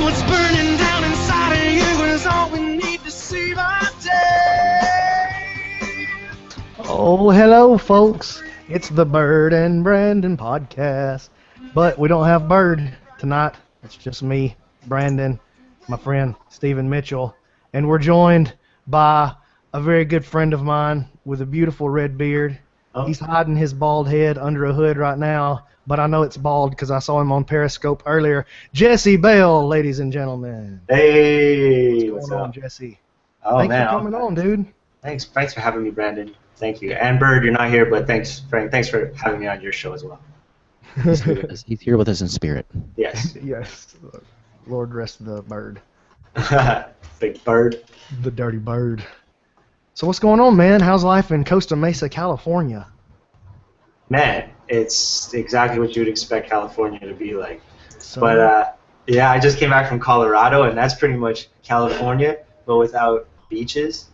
what's burning down inside of you is all we need to save our day. Oh, hello, folks. It's the Bird and Brandon podcast. But we don't have Bird tonight. It's just me, Brandon, my friend Stephen Mitchell. And we're joined by a very good friend of mine with a beautiful red beard. Oh. He's hiding his bald head under a hood right now, but I know it's bald because I saw him on Periscope earlier. Jesse Bell, ladies and gentlemen. Hey, What's going on, Jesse? Oh, Thanks man. for coming on, dude. Thanks for having me, Brandon. Thank you. And Bird, you're not here, but thanks, Frank. Thanks for having me on your show as well. He's here with us in spirit. Yes. Yes. Lord rest the bird. Big Bird. The dirty bird. So what's going on, man? How's life in Costa Mesa, California? Man, it's exactly what you'd expect California to be like. So, But, yeah, I just came back from Colorado, and that's pretty much California, but without beaches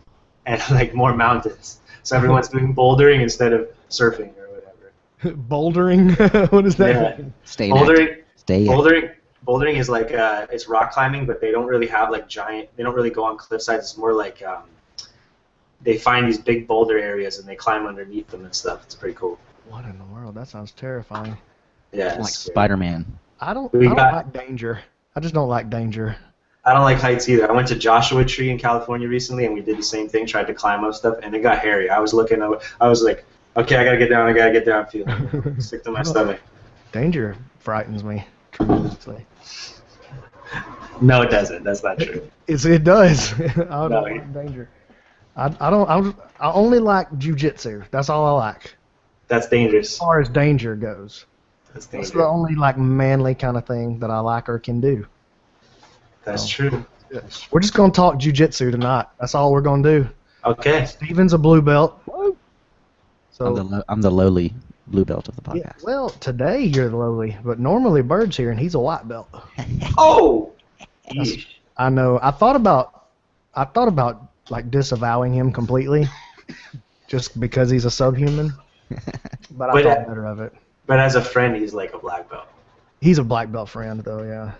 and, like, more mountains. So everyone's doing bouldering instead of surfing or whatever. bouldering? What does that mean? Bouldering is like it's rock climbing, but they don't really have like giant. They don't really go on cliff sides. It's more like they find these big boulder areas and they climb underneath them and stuff. It's pretty cool. What in the world? That sounds terrifying. Yeah, Like Spider-Man. I don't like danger. I just don't like danger. I don't like heights either. I went to Joshua Tree in California recently, and we did the same thing. Tried to climb up stuff, and it got hairy. I was looking. I was like, okay, I gotta get down. Feeling sick to my stomach. Danger frightens me tremendously. No, it doesn't. That's not true. It does. I don't No, like danger. I only like jiu-jitsu. That's all I like. That's dangerous. As far as danger goes. That's That's dangerous. the only like manly kind of thing that I like or can do. That's true. We're just gonna talk jiu-jitsu tonight. That's all we're gonna do. Okay. Steven's a blue belt. So I'm the lowly blue belt of the podcast. yeah, well, today you're the lowly, but normally Bird's here and he's a white belt. Oh. I know. I thought about like disavowing him completely, just because he's a subhuman. But I thought better of it. But as a friend, he's like a black belt. He's a black belt friend, though. Yeah.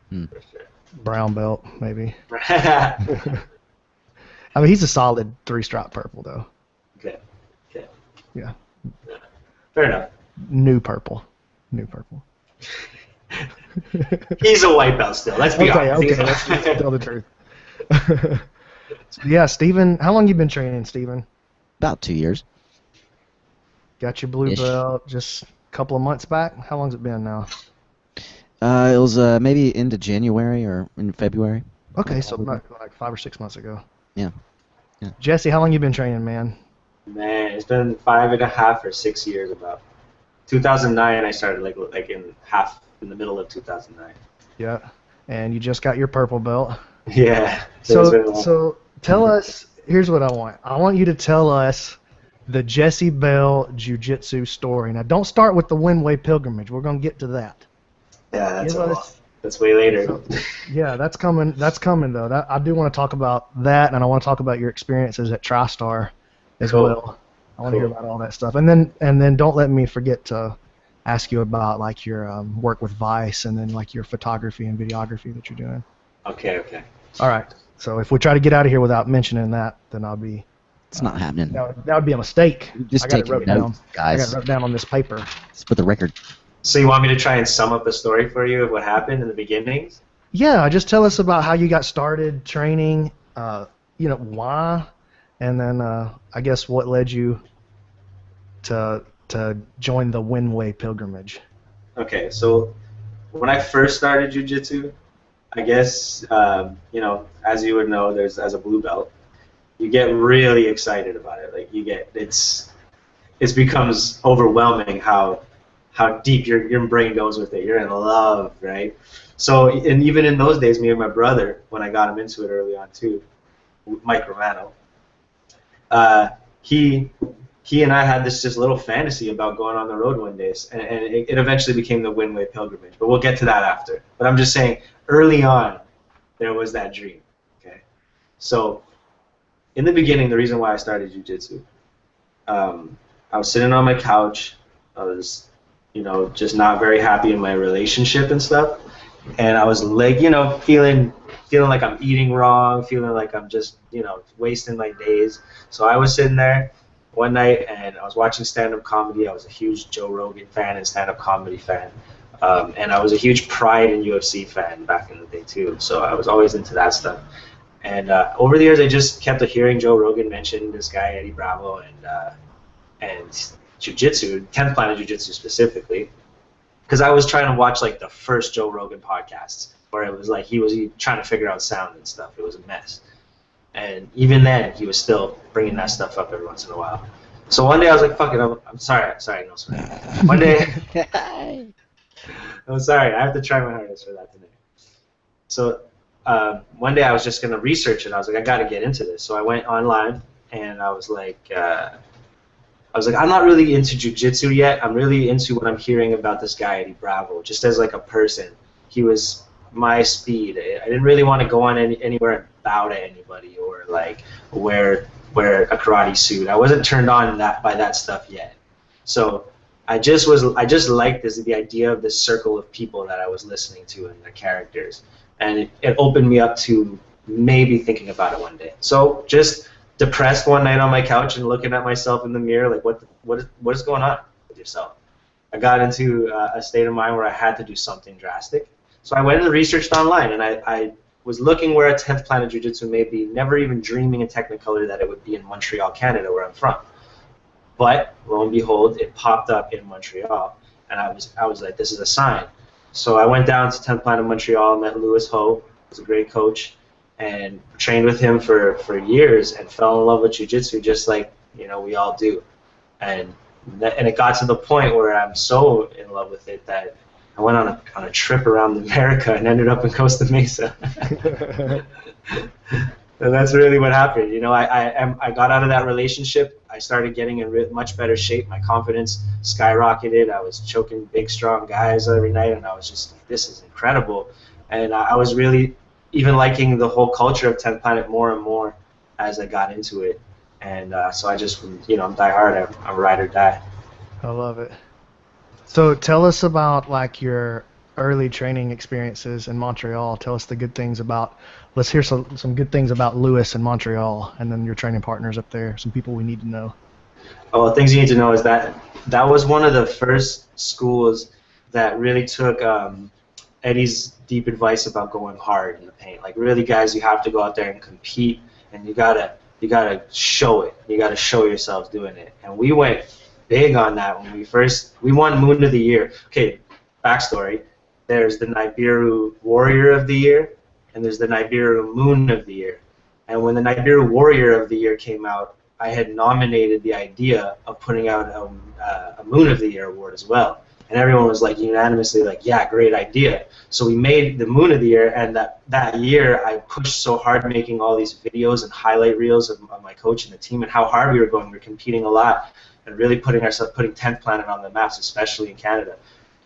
For sure. Brown belt, maybe. I mean, he's a solid 3-stripe purple, though. Okay. Yeah. Fair enough. New purple. He's a white belt still. Let's be honest. Okay. Let's tell the truth. So, yeah, Steven, how long you been training, Steven? About 2 years. Got your blue belt just a couple of months back? How long's it been now? It was maybe into January or in February. Okay, so not like 5 or 6 months ago. Yeah. Jesse, how long you been training, man? Man, it's been 5.5 or 6 years about. 2009, I started like in the middle of 2009. Yeah, and you just got your purple belt. Yeah. So tell us. Here's what I want. I want you to tell us the Jesse Bell Jiu-Jitsu story. Now, don't start with the Windway pilgrimage. We're gonna get to that. Yeah, that's way later. Yeah, that's coming. That's coming though. I do want to talk about that, and I want to talk about your experiences at TriStar as well. I want to hear about all that stuff, and then don't let me forget to ask you about like your work with Vice, and then like your photography and videography that you're doing. Okay. All right. So if we try to get out of here without mentioning that, then I'll be. It's not happening. That would be a mistake. Just take notes, guys. I got it wrote down on this paper. It's for the record. So you want me to try and sum up the story for you of what happened in the beginning? Yeah, just tell us about how you got started training. Why, and then I guess what led you to join the Windway pilgrimage. Okay, so when I first started jiu-jitsu, I guess as you would know, as a blue belt, you get really excited about it. Like it becomes overwhelming how deep your brain goes with it. You're in love, right? So, and even in those days, me and my brother, when I got him into it early on too, Mike Romano, he and I had this little fantasy about going on the road one day, and it eventually became the Windway pilgrimage. But we'll get to that after. But I'm just saying, early on, there was that dream. Okay, so in the beginning, the reason why I started jiu-jitsu, I was sitting on my couch. I was, just not very happy in my relationship and stuff. and I was like, you know, feeling like I'm eating wrong, feeling like I'm just, you know, wasting my days. So I was sitting there one night and I was watching stand-up comedy. I was a huge Joe Rogan fan and stand-up comedy fan. And I was a huge Pride and UFC fan back in the day too. So I was always into that stuff. And over the years, I just kept hearing Joe Rogan mention this guy Eddie Bravo and jiu-jitsu, 10th Planet Jiu-Jitsu specifically, because I was trying to watch like the first Joe Rogan podcasts where it was like he was trying to figure out sound and stuff. It was a mess. And even then, he was still bringing that stuff up every once in a while. So one day I was like, fuck it, I'm sorry, no sorry. One day, I'm sorry, I have to try my hardest for that today. So one day I was just going to research it. I was like, I got to get into this. So I went online and I was like, I'm not really into jiu-jitsu yet. I'm really into what I'm hearing about this guy, Eddie Bravo, just as like a person. He was my speed. I didn't really want to go on anywhere and bow to anybody or like wear a karate suit. I wasn't turned on by that stuff yet. So I just liked the idea of this circle of people that I was listening to and their characters. And it opened me up to maybe thinking about it one day. So just depressed one night on my couch and looking at myself in the mirror, like what is going on with yourself? I got into a state of mind where I had to do something drastic. So I went and researched online, and I was looking where a 10th Planet Jiu-Jitsu may be, never even dreaming in Technicolor that it would be in Montreal, Canada, where I'm from. But lo and behold, it popped up in Montreal, and I was like, this is a sign. So I went down to 10th Planet Montreal, met Louis Ho, who was a great coach, and trained with him for years and fell in love with jiu-jitsu just like, you know, we all do. And it got to the point where I'm so in love with it that I went on a trip around America and ended up in Costa Mesa. And that's really what happened. You know, I got out of that relationship. I started getting in much better shape. My confidence skyrocketed. I was choking big, strong guys every night, and I was just like, this is incredible. And I was really even liking the whole culture of 10th Planet more and more as I got into it. And so I just, you know, I'm die hard. I'm ride or die. I love it. So tell us about like your early training experiences in Montreal. Tell us the good things about, let's hear some good things about Louis in Montreal, and then your training partners up there, some people we need to know. Oh, things you need to know is that was one of the first schools that really took Eddie's deep advice about going hard in the paint. Like really, guys, you have to go out there and compete, and you gotta show it. You gotta show yourselves doing it. And we went big on that when we won Moon of the Year. Okay, backstory. There's the Nibiru Warrior of the Year, and there's the Nibiru Moon of the Year. And when the Nibiru Warrior of the Year came out, I had nominated the idea of putting out a Moon of the Year award as well. And everyone was like unanimously like, yeah, great idea. So we made the Moon of the Year, and that year I pushed so hard making all these videos and highlight reels of my coach and the team and how hard we were going. We were competing a lot and really putting 10th Planet on the maps, especially in Canada.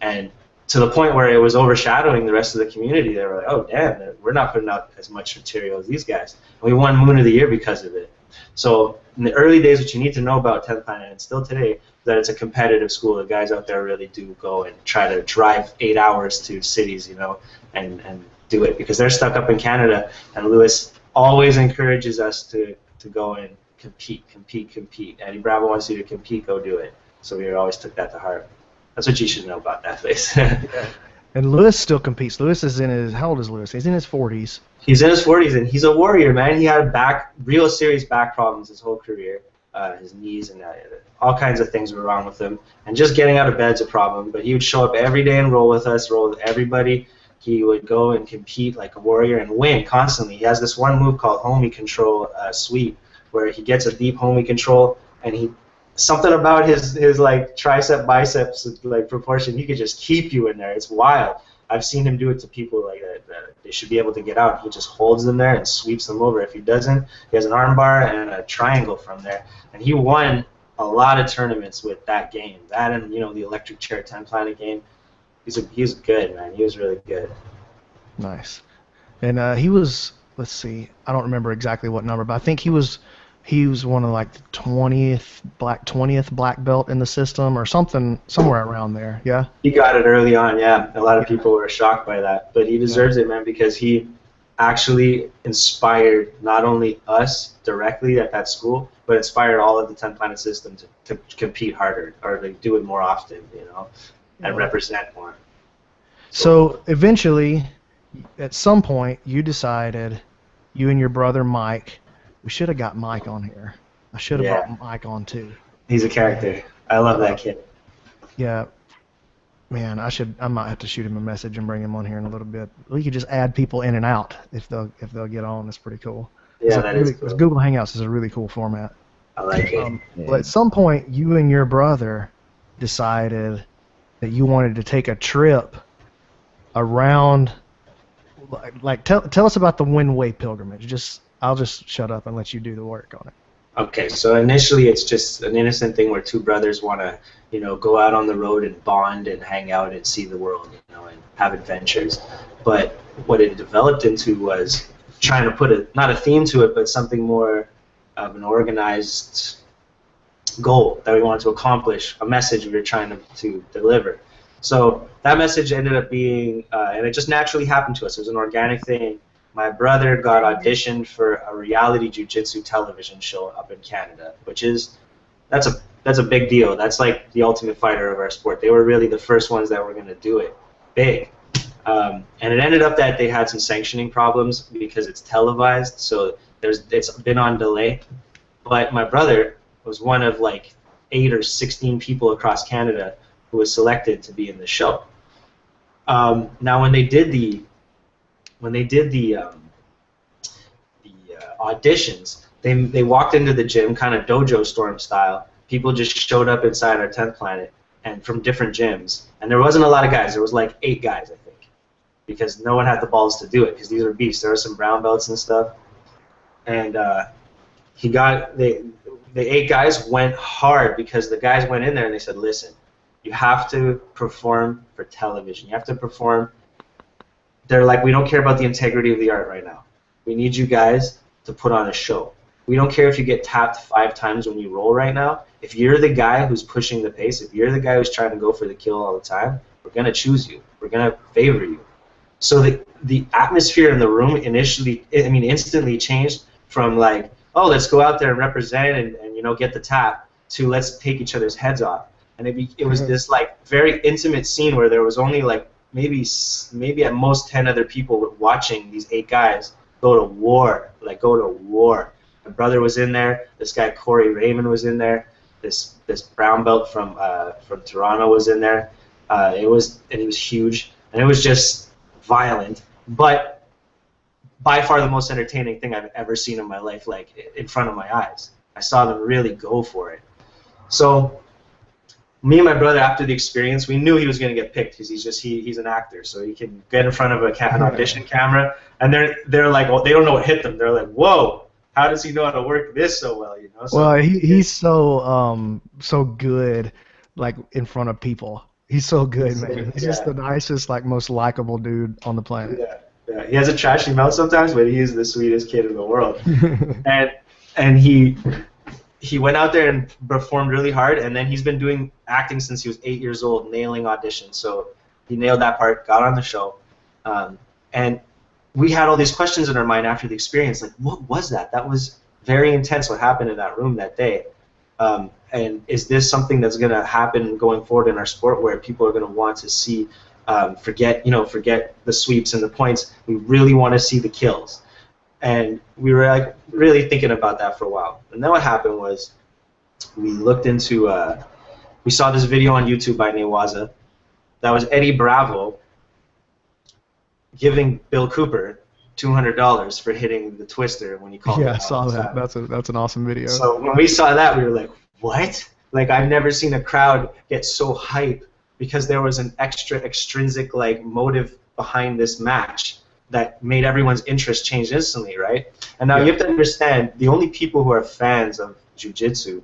And to the point where it was overshadowing the rest of the community. They were like, oh, damn, we're not putting out as much material as these guys. And we won Moon of the Year because of it. So in the early days, what you need to know about 10th Planet, and still today, that it's a competitive school. The guys out there really do go and try to drive 8 hours to cities, you know, and do it because they're stuck up in Canada. And Louis always encourages us to go and compete. Eddie Bravo wants you to compete, go do it. So we always took that to heart. That's what you should know about that place. And Louis still competes. Louis is in his, how old is Louis? He's in his 40s. He's in his 40s, and he's a warrior, man. He had real serious back problems his whole career. His knees and all kinds of things were wrong with him. And just getting out of bed's a problem. But he would show up every day and roll with us, roll with everybody. He would go and compete like a warrior and win constantly. He has this one move called homie control sweep, where he gets a deep homie control, and something about his like tricep biceps like proportion, he could just keep you in there. It's wild. I've seen him do it to people like that they should be able to get out. He just holds them there and sweeps them over. If he doesn't, he has an arm bar and a triangle from there. And he won a lot of tournaments with that game. That and, you know, the electric chair 10 Planet game. He's good, man. He was really good. Nice. And he was, let's see, I don't remember exactly what number, but I think he was he was one of like the 20th black belt in the system or something, somewhere around there. Yeah. He got it early on, yeah. A lot of people were shocked by that, but he deserves it, man, because he actually inspired not only us directly at that school, but inspired all of the 10 Planet system to compete harder or to do it more often, you know, and represent more. So eventually, at some point, you decided, you and your brother Mike, we should have got Mike on here. I should have brought Mike on too. He's a character. I love that kid. Yeah. Man, I might have to shoot him a message and bring him on here in a little bit. We could just add people in and out if they'll get on. That's pretty cool. Yeah, that is cool. Google Hangouts is a really cool format. I like it. Well, at some point, you and your brother decided that you wanted to take a trip around. Like, tell us about the Windway pilgrimage. I'll just shut up and let you do the work on it. Okay, so initially it's just an innocent thing where two brothers want to, you know, go out on the road and bond and hang out and see the world, you know, and have adventures. But what it developed into was trying to put not a theme to it, but something more of an organized goal that we wanted to accomplish, a message we were trying to deliver. So that message ended up being, and it just naturally happened to us. It was an organic thing. My brother got auditioned for a reality jiu-jitsu television show up in Canada, which is, that's a big deal. That's like the Ultimate Fighter of our sport. They were really the first ones that were going to do it big. And it ended up that they had some sanctioning problems because it's televised, so it's been on delay. But my brother was one of like 8 or 16 people across Canada who was selected to be in the show. Now, when they did the auditions, they walked into the gym, kind of dojo storm style. People just showed up inside our 10th Planet, and from different gyms. And there wasn't a lot of guys. There was like 8 guys, I think, because no one had the balls to do it, because these were beasts. There were some brown belts and stuff. And the 8 guys went hard, because the guys went in there and they said, listen, you have to perform for television. You have to perform. They're like, we don't care about the integrity of the art right now. We need you guys to put on a show. We don't care if you get tapped 5 times when you roll right now. If you're the guy who's pushing the pace, if you're the guy who's trying to go for the kill all the time, we're going to choose you. We're going to favor you. So the atmosphere in the room instantly changed from like, oh, let's go out there and represent and you know, get the tap, to let's take each other's heads off. And it was this like very intimate scene where there was only like maybe at most 10 other people watching these 8 guys go to war. My brother was in there. This guy Corey Raymond was in there. This brown belt from Toronto was in there. He was huge, and it was just violent, but by far the most entertaining thing I've ever seen in my life, like in front of my eyes. I saw them really go for it. So me and my brother, after the experience, we knew he was going to get picked, because he's an actor, so he can get in front of an audition camera, and they're like, well, they don't know what hit them. They're like, whoa, how does he know how to work this so well? You know. So, well, he's so good, like in front of people. He's so good, man. He's just the nicest, like most likable dude on the planet. Yeah. He has a trashy mouth sometimes, but he is the sweetest kid in the world. and he went out there and performed really hard, and then he's been doing acting since he was 8 years old, nailing auditions. So he nailed that part, got on the show, and we had all these questions in our mind after the experience, like, what was that? That was very intense, what happened in that room that day. And is this something that's going to happen going forward in our sport, where people are going to want to see, forget the sweeps and the points. We really want to see the kills. And we were like really thinking about that for a while. And then what happened was we looked into, we saw this video on YouTube by Newaza. That was Eddie Bravo giving Bill Cooper $200 for hitting the twister when he called. Yeah, I saw that. That's an awesome video. So when we saw that, we were like, what? Like, I've never seen a crowd get so hype, because there was an extrinsic like motive behind this match that made everyone's interest change instantly, right? And now you have to understand, the only people who are fans of jiu-jitsu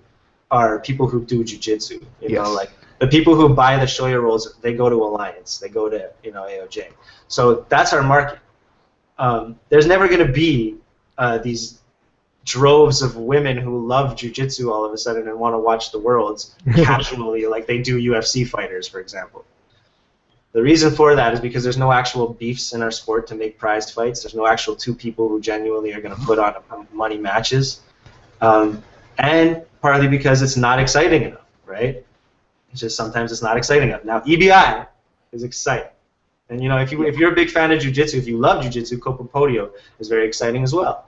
are people who do jiu-jitsu. You know, like the people who buy the shoya rolls, they go to Alliance, they go to AOJ. So that's our market. There's never going to be these droves of women who love jiu-jitsu all of a sudden and want to watch the Worlds casually like they do UFC fighters, for example. The reason for that is because there's no actual beefs in our sport to make prized fights. There's no actual two people who genuinely are going to put on money matches. And partly because it's not exciting enough, right? It's just sometimes it's not exciting enough. Now, EBI is exciting. And, you know, if you're a big fan of jiu-jitsu, if you love jiu-jitsu, Copa Podio is very exciting as well.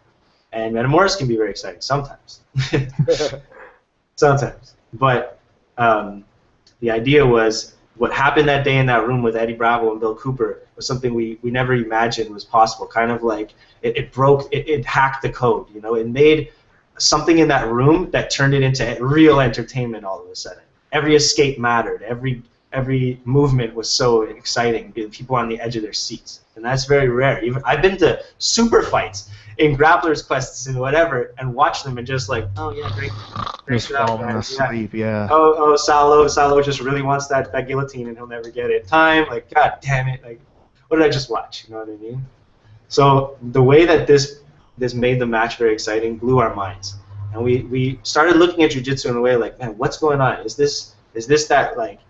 And Metamoris can be very exciting sometimes. Sometimes. But the idea was, what happened that day in that room with Eddie Bravo and Bill Cooper was something we never imagined was possible. Kind of like it hacked the code, you know. It made something in that room that turned it into real entertainment all of a sudden. Every escape mattered. Every movement was so exciting. People on the edge of their seats, and that's very rare. Even I've been to super fights in Grapplers Quests and whatever, and watched them and just like, oh yeah, great Just job, falling guys. asleep, yeah. Oh, Salo just really wants that guillotine and he'll never get it. Time, like, god damn it, like, what did I just watch? You know what I mean? So the way that this made the match very exciting blew our minds, and we started looking at jiu-jitsu in a way like, man, what's going on? Is this that like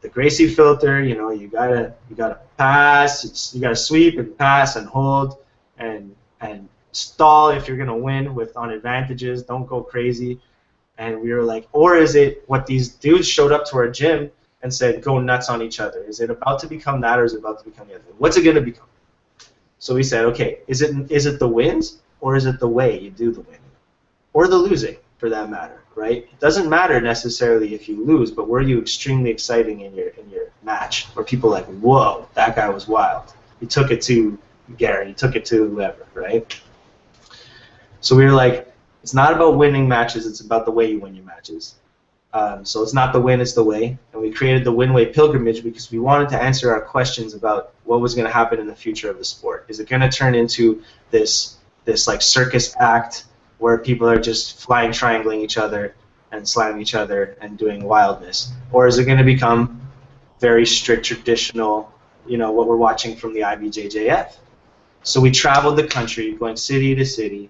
the Gracie filter? You know, you gotta pass, you gotta sweep and pass and hold and stall if you're gonna win on advantages. Don't go crazy. And we were like, or is it what these dudes showed up to our gym and said, go nuts on each other? Is it about to become that, or is it about to become the other? What's it gonna become? So we said, okay, is it the wins, or is it the way you do the winning, or the losing, for that matter, right? It doesn't matter necessarily if you lose, but were you extremely exciting in your match, where people are like, whoa, that guy was wild. He took it to Gary, he took it to whoever, right? So we were like, it's not about winning matches, it's about the way you win your matches. So it's not the win, it's the way. And we created the Win Way Pilgrimage because we wanted to answer our questions about what was going to happen in the future of the sport. Is it going to turn into this like circus act where people are just flying, triangling each other and slamming each other and doing wildness? Or is it going to become very strict, traditional, you know, what we're watching from the IBJJF? So we traveled the country, going city to city,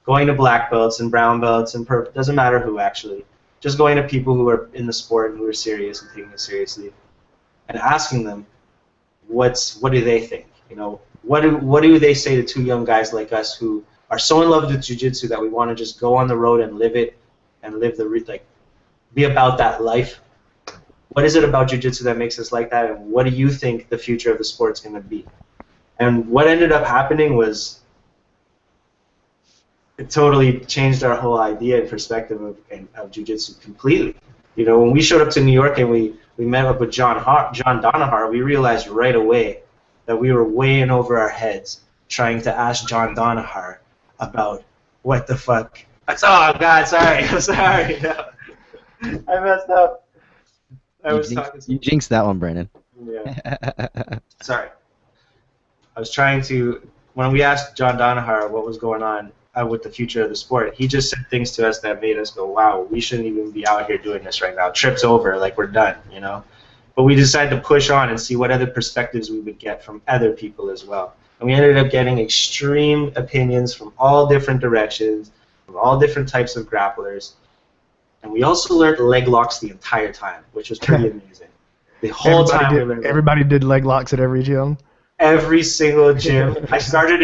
going to black belts and brown belts and purple, doesn't matter who actually, just going to people who are in the sport and who are serious and taking it seriously, and asking them, what do they think? You know, what do they say to two young guys like us who are so in love with jiu-jitsu that we want to just go on the road and live it, and live be about that life? What is it about jiu-jitsu that makes us like that, and what do you think the future of the sport's going to be? And what ended up happening was, it totally changed our whole idea and perspective of jiu-jitsu completely. You know, when we showed up to New York and we met up with John Donahar, we realized right away that we were way in over our heads trying to ask John Donahar about what the fuck. Oh God, sorry, I'm sorry. No. I messed up. You jinxed that one, Brandon. Yeah. Sorry. I was trying to, when we asked John Donahar what was going on with the future of the sport, he just said things to us that made us go, wow, we shouldn't even be out here doing this right now. Trip's over, like we're done, you know? But we decided to push on and see what other perspectives we would get from other people as well. And we ended up getting extreme opinions from all different directions, from all different types of grapplers. And we also learned leg locks the entire time, which was pretty amazing. The whole time everybody did leg locks at every gym. Every single gym. I started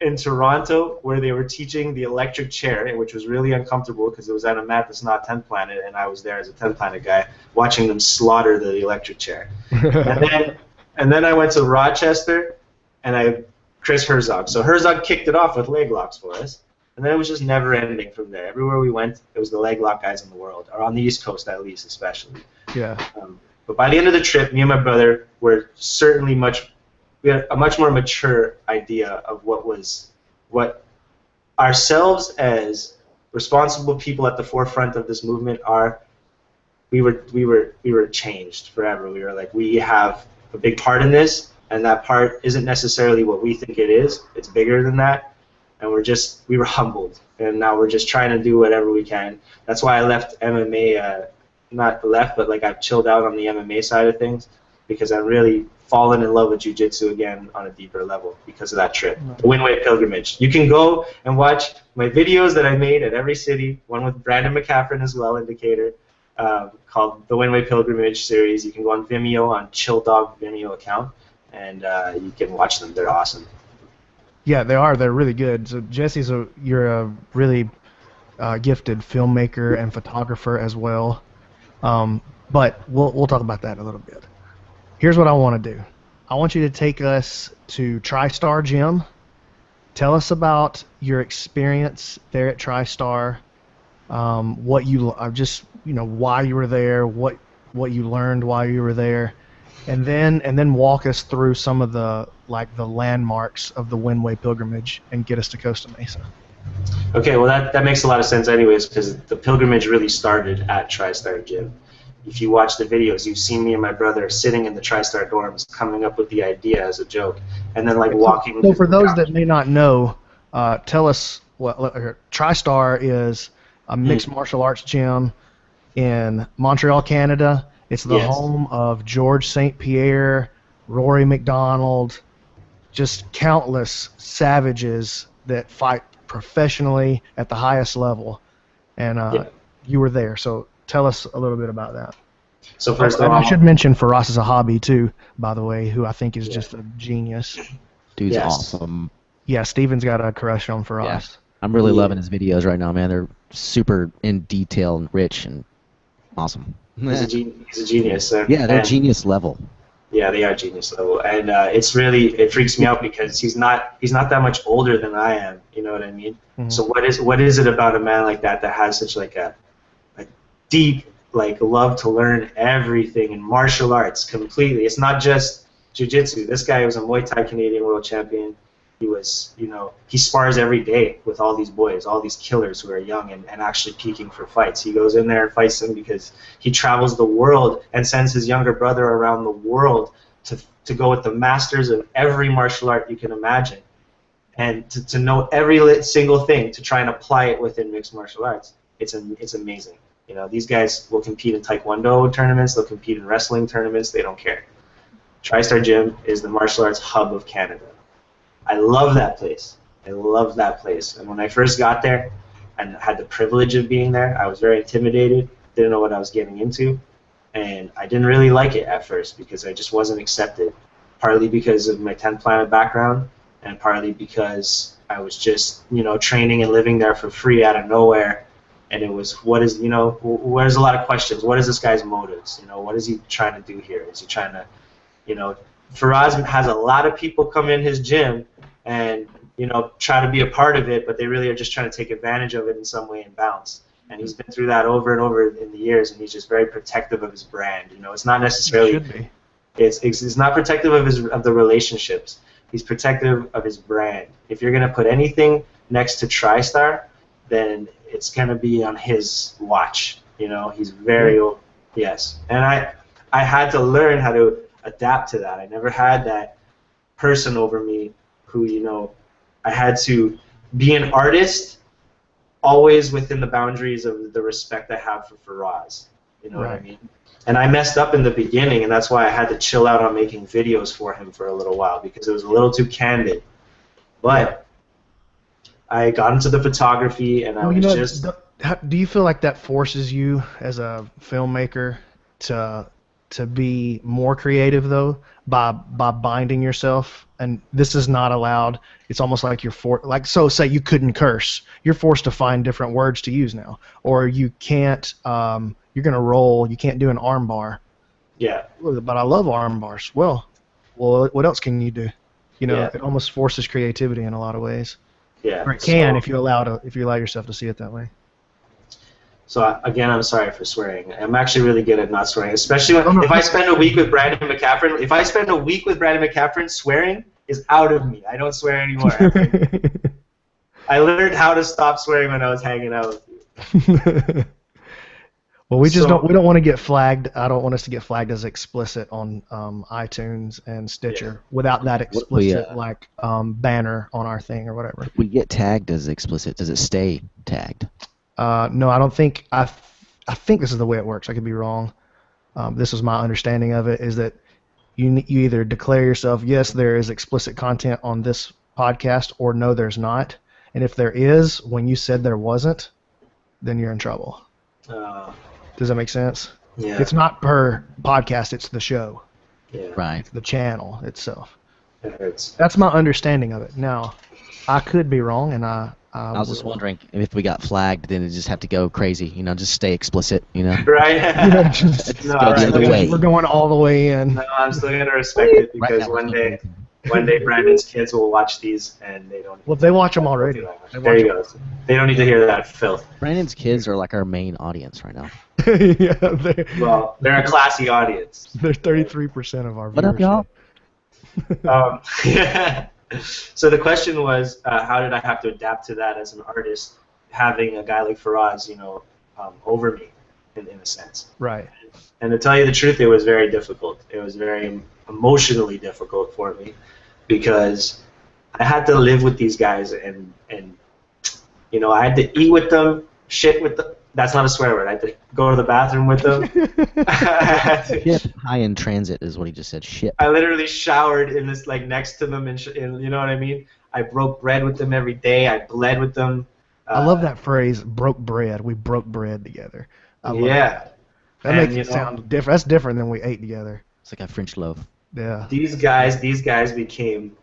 in Toronto, where they were teaching the electric chair, which was really uncomfortable because it was at a mat that's not 10th Planet, and I was there as a 10th Planet guy watching them slaughter the electric chair. and then I went to Rochester, and Chris Herzog. So Herzog kicked it off with leg locks for us, and then it was just never ending from there. Everywhere we went, it was the leg lock guys in the world, or on the East Coast at least, especially. Yeah. But by the end of the trip, me and my brother were certainly we had a much more mature idea of what ourselves as responsible people at the forefront of this movement are. We were changed forever. We were like, we have a big part in this, and that part isn't necessarily what we think it is. It's bigger than that, and we were humbled, and now we're just trying to do whatever we can. That's why I left MMA. Not left, but like I've chilled out on the MMA side of things, because I'm really fallen in love with jiu-jitsu again on a deeper level because of that trip. The Windway Pilgrimage. You can go and watch my videos that I made at every city, one with Brandon McCaffron as well, indicator, called the Windway Pilgrimage series. You can go on Vimeo, on Chill Dog Vimeo account, and you can watch them. They're awesome. Yeah, they are. They're really good. So Jesse's you're a really gifted filmmaker and photographer as well. But we'll talk about that in a little bit. Here's what I want to do. I want you to take us to TriStar Gym. Tell us about your experience there at TriStar. What you just why you were there, what you learned while you were there, and then walk us through some of the landmarks of the Windway Pilgrimage and get us to Costa Mesa. Okay, well that makes a lot of sense anyways, because the pilgrimage really started at TriStar Gym. If you watch the videos, you've seen me and my brother sitting in the TriStar dorms coming up with the idea as a joke, and then walking. So for those that may not know, tell us what TriStar is. A mixed martial arts gym in Montreal, Canada. It's the home of George St. Pierre, Rory McDonald, just countless savages that fight professionally at the highest level. And you were there, so tell us a little bit about that. So first of all, I should mention Faraz is a hobby too, by the way, who I think is just a genius. Dude's awesome. Yeah, Steven's got a crush on Faraz. Yeah. I'm really loving his videos right now, man. They're super in detail and rich and awesome. He's a genius. Yeah, they're genius level. Yeah, they are genius level, and it freaks me out because he's not that much older than I am. You know what I mean? Mm-hmm. So what is it about a man like that has such a deep love to learn everything in martial arts completely? It's not just jiu-jitsu. This guy was a Muay Thai Canadian world champion. He was, he spars every day with all these boys, all these killers who are young and actually peaking for fights. He goes in there and fights them because he travels the world and sends his younger brother around the world to go with the masters of every martial art you can imagine, and to know every single thing to try and apply it within mixed martial arts. It's amazing. These guys will compete in Taekwondo tournaments. They'll compete in wrestling tournaments. They don't care. TriStar Gym is the martial arts hub of Canada. I love that place. And when I first got there and had the privilege of being there, I was very intimidated, didn't know what I was getting into, and I didn't really like it at first because I just wasn't accepted, partly because of my 10th Planet background and partly because I was just, training and living there for free out of nowhere. And it was, there's a lot of questions. What is this guy's motives? What is he trying to do here? Is he trying to, Faraz has a lot of people come in his gym and try to be a part of it, but they really are just trying to take advantage of it in some way and bounce. And he's been through that over and over in the years, and he's just very protective of his brand. It's not necessarily it's not protective of the relationships. He's protective of his brand. If you're gonna put anything next to TriStar, then it's gonna be on his watch. He's very yes. And I had to learn how to adapt to that. I never had that person over me who, I had to be an artist always within the boundaries of the respect I have for Faraz. You know what I mean? And I messed up in the beginning, and that's why I had to chill out on making videos for him for a little while because it was a little too candid. But I got into the photography, and I was just... Do you feel like that forces you as a filmmaker to be more creative though by binding yourself? And this is not allowed. It's almost like so say you couldn't curse, you're forced to find different words to use now, or you can't you're gonna roll, you can't do an arm bar. Yeah, but I love arm bars. Well what else can you do? It almost forces creativity in a lot of ways. Yeah, or it can if you allow yourself to see it that way. So again, I'm sorry for swearing. I'm actually really good at not swearing, especially if I spend a week with Brandon McCaffron. If I spend a week with Brandon McCaffron, swearing is out of me. I don't swear anymore. I learned how to stop swearing when I was hanging out with you. Well, we don't want to get flagged. I don't want us to get flagged as explicit on iTunes and Stitcher without that explicit banner on our thing or whatever. If we get tagged as explicit, does it stay tagged? No, I don't think. I think this is the way it works. I could be wrong. This was my understanding of it, is that you either declare yourself, yes, there is explicit content on this podcast, or no, there's not. And if there is, when you said there wasn't, then you're in trouble. Does that make sense? Yeah. It's not per podcast, it's the show. Yeah. Right. It's the channel itself. It hurts. That's my understanding of it. Now, I could be wrong, and I was just wondering if we got flagged, then it just have to go crazy, just stay explicit, Right? Yeah, just No, go the other way. we're going all the way in. No, I'm still gonna respect it because Right now, one day Brandon's kids will watch these and they don't. Well, they watch them already. There you go. They don't need to hear that filth. Brandon's kids are like our main audience right now. Yeah, Well, they're a classy audience. they're 33% of our viewership. What up, y'all? Yeah. So the question was, how did I have to adapt to that as an artist, having a guy like Faraz, over me, in a sense. Right. And to tell you the truth, it was very difficult. It was very emotionally difficult for me because I had to live with these guys and I had to eat with them, shit with them. That's not a swear word. I had to go to the bathroom with them. Ship high in transit is what he just said. Ship. I literally showered in this next to them, and you know what I mean. I broke bread with them every day. I bled with them. I love that phrase, broke bread. We broke bread together. I love Yeah. that makes it sound different. That's different than we ate together. It's like a French loaf. Yeah. These guys became,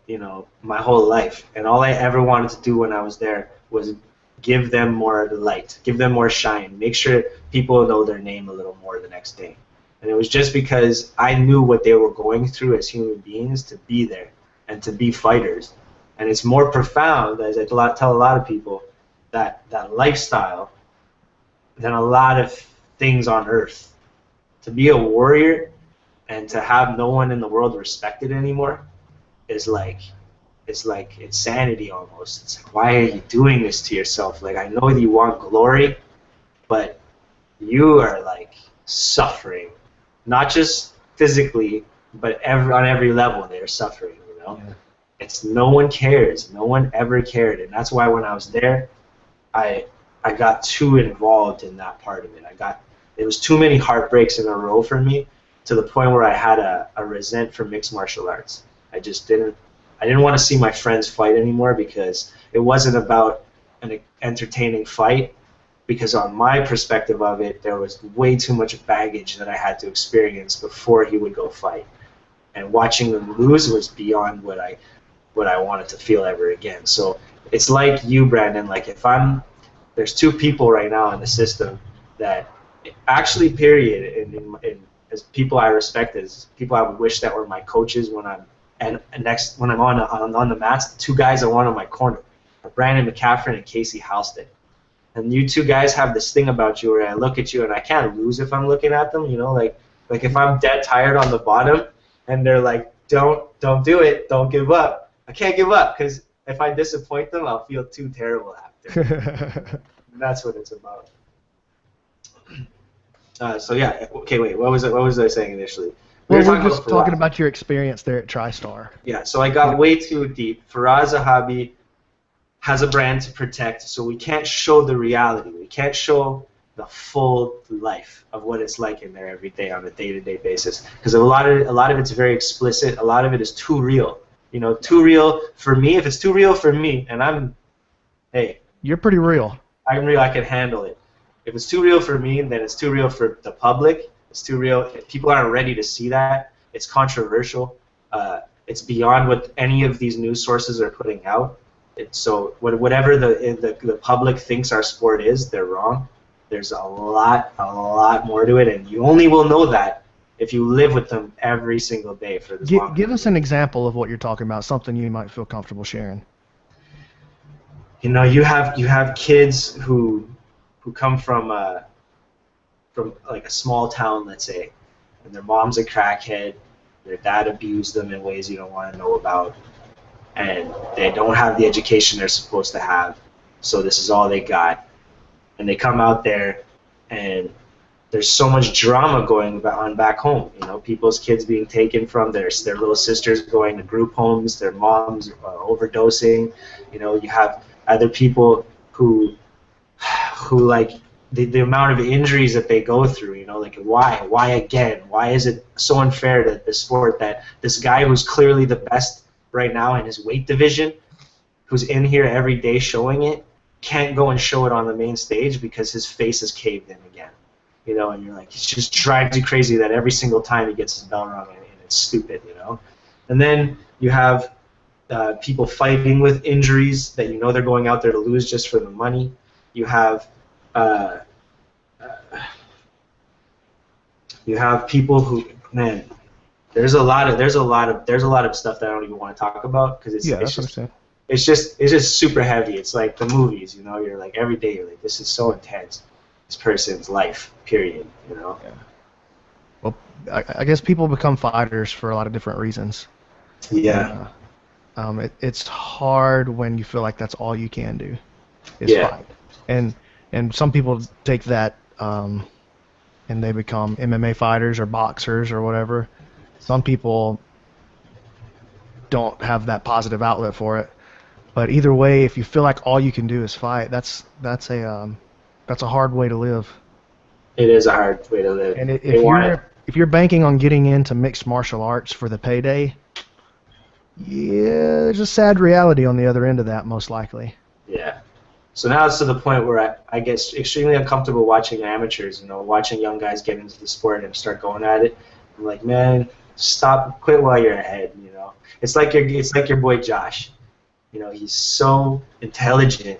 my whole life. And all I ever wanted to do when I was there was give them more light, give them more shine, make sure people know their name a little more the next day. And it was just because I knew what they were going through as human beings to be there and to be fighters. And it's more profound, as I tell a lot of people, that lifestyle than a lot of things on earth. To be a warrior and to have no one in the world respect it anymore is it's insanity almost. It's like, why are you doing this to yourself? Like, I know that you want glory, but you are suffering, not just physically, but on every level they're suffering. Yeah. It's no one cares. No one ever cared, and that's why when I was there, I got too involved in that part of it. There was too many heartbreaks in a row for me, to the point where I had a resent for mixed martial arts. I didn't want to see my friends fight anymore because it wasn't about an entertaining fight, because on my perspective of it, there was way too much baggage that I had to experience before he would go fight. And watching them lose was beyond what I wanted to feel ever again. So it's like you, Brandon, there's two people right now in the system that actually, period, in as people I respect, as people I would wish that were my coaches when I'm on the mats, the two guys I want on my corner are Brandon McCaffrey and Casey Halstead. And you two guys have this thing about you where I look at you and I can't lose if I'm looking at them, like if I'm dead tired on the bottom and they're like, don't do it, don't give up. I can't give up, because if I disappoint them, I'll feel too terrible after. That's what it's about. So yeah, okay, wait, what was I saying initially? We're just talking about your experience there at TriStar. Yeah, so I got way too deep. Faraz Zahabi has a brand to protect, so we can't show the reality. We can't show the full life of what it's like in there every day on a day-to-day basis, because a lot of it's very explicit. A lot of it is too real. Too real for me. If it's too real for me, and you're pretty real. I'm real. I can handle it. If it's too real for me, then it's too real for the public. It's too real. People aren't ready to see that. It's controversial. It's beyond what any of these news sources are putting out. So whatever the public thinks our sport is, they're wrong. There's a lot more to it, and you only will know that if you live with them every single day for this long. Give us an example of what you're talking about, something you might feel comfortable sharing. You have kids who come from like a small town, let's say, and their mom's a crackhead, their dad abused them in ways you don't want to know about, and they don't have the education they're supposed to have, so this is all they got. And they come out there, and there's so much drama going on back home. People's kids being taken from their little sisters going to group homes, their moms overdosing. You have other people who the amount of injuries that they go through, you know, like why again? Why is it so unfair to the sport that this guy who's clearly the best right now in his weight division, who's in here every day showing it, can't go and show it on the main stage because his face is caved in again, you know, and you're like, it just drives you crazy that every single time he gets his bell rung, and it's stupid, you know. And then you have people fighting with injuries that you know they're going out there to lose just for the money. You have people who, man, there's a lot of stuff that I don't even want to talk about because it's just super heavy. It's like the movies, you know. You're like every day you're like, this is so intense. This person's life, period. You know. Yeah. Well, I guess people become fighters for a lot of different reasons. Yeah. It's hard when you feel like that's all you can do is fight. And some people take that and they become MMA fighters or boxers or whatever. Some people don't have that positive outlet for it. But either way, if you feel like all you can do is fight, that's a hard way to live. It is a hard way to live. And if you're banking on getting into mixed martial arts for the payday, yeah, there's a sad reality on the other end of that, most likely. Yeah. So now it's to the point where I get extremely uncomfortable watching amateurs, you know, watching young guys get into the sport and start going at it. I'm like, man, quit while you're ahead, you know. It's like your boy Josh. You know, he's so intelligent.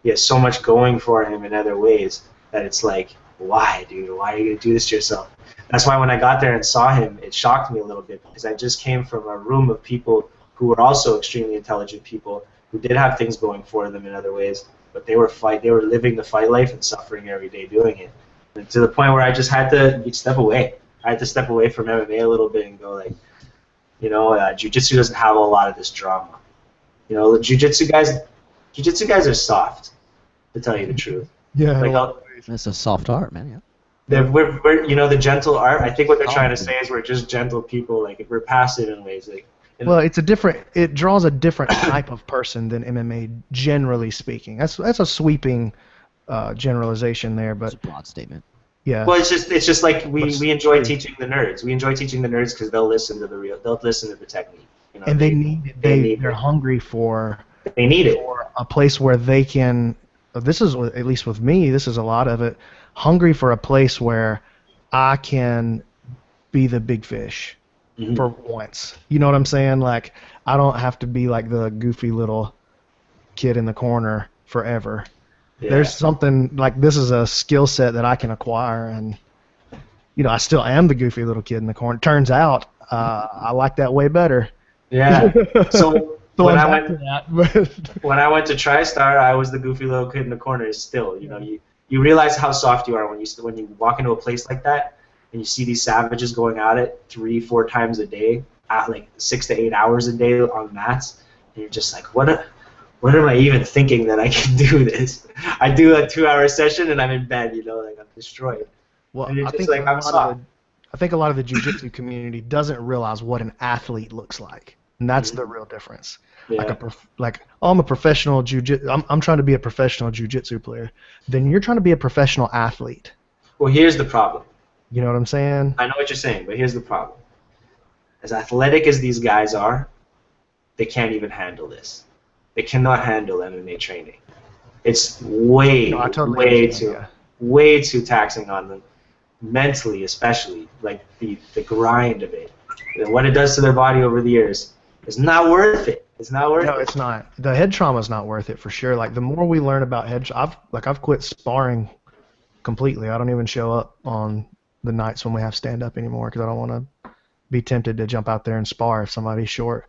He has so much going for him in other ways that it's like, why, dude? Why are you going to do this to yourself? That's why when I got there and saw him, it shocked me a little bit because I just came from a room of people who were also extremely intelligent people who did have things going for them in other ways, but they were living the fight life and suffering every day doing it. And to the point where I just had to step away. I had to step away from MMA a little bit and go like, you know, jiu-jitsu doesn't have a lot of this drama. You know, the jiu-jitsu guys are soft, to tell you the truth. Yeah. Like, it's a soft art, man. Yeah. We're you know, the gentle art. I think what they're trying to say is we're just gentle people. Like we're passive in ways. Like, well, it draws a different type of person than MMA, generally speaking. That's a sweeping generalization there, but it's a broad statement. Yeah. Well, it's just like we enjoy teaching the nerds. We enjoy teaching the nerds because they'll listen to the technique. You know, and they're hungry for. They need it. For a place where they can. This is, at least with me, this is a lot of it. Hungry for a place where I can be the big fish for once. You know what I'm saying? Like, I don't have to be like the goofy little kid in the corner forever. Yeah. There's something like this is a skill set that I can acquire, and you know, I still am the goofy little kid in the corner. Turns out I like that way better. Yeah. So when I went to when I went to TriStar, I was the goofy little kid in the corner. Still, you know, you realize how soft you are when you walk into a place like that and you see these savages going at it 3-4 times a day, at like 6 to 8 hours a day on mats, and you're just like, what am I even thinking that I can do this? I do a 2-hour session and I'm in bed, you know, like I'm destroyed. Well, I think a lot of the jiu-jitsu community doesn't realize what an athlete looks like, and that's the real difference. Yeah. I'm a professional jiu-jitsu. I'm trying to be a professional jiu-jitsu player. Then you're trying to be a professional athlete. Well, here's the problem. You know what I'm saying? I know what you're saying, but here's the problem. As athletic as these guys are, they can't even handle this. They cannot handle MMA training. It's way too taxing on them, mentally especially. Like the grind of it, and what it does to their body over the years, is not worth it. It's not worth it. No, it's not. The head trauma is not worth it for sure. Like the more we learn about I've quit sparring completely. I don't even show up on the nights when we have stand up anymore because I don't want to be tempted to jump out there and spar if somebody's short.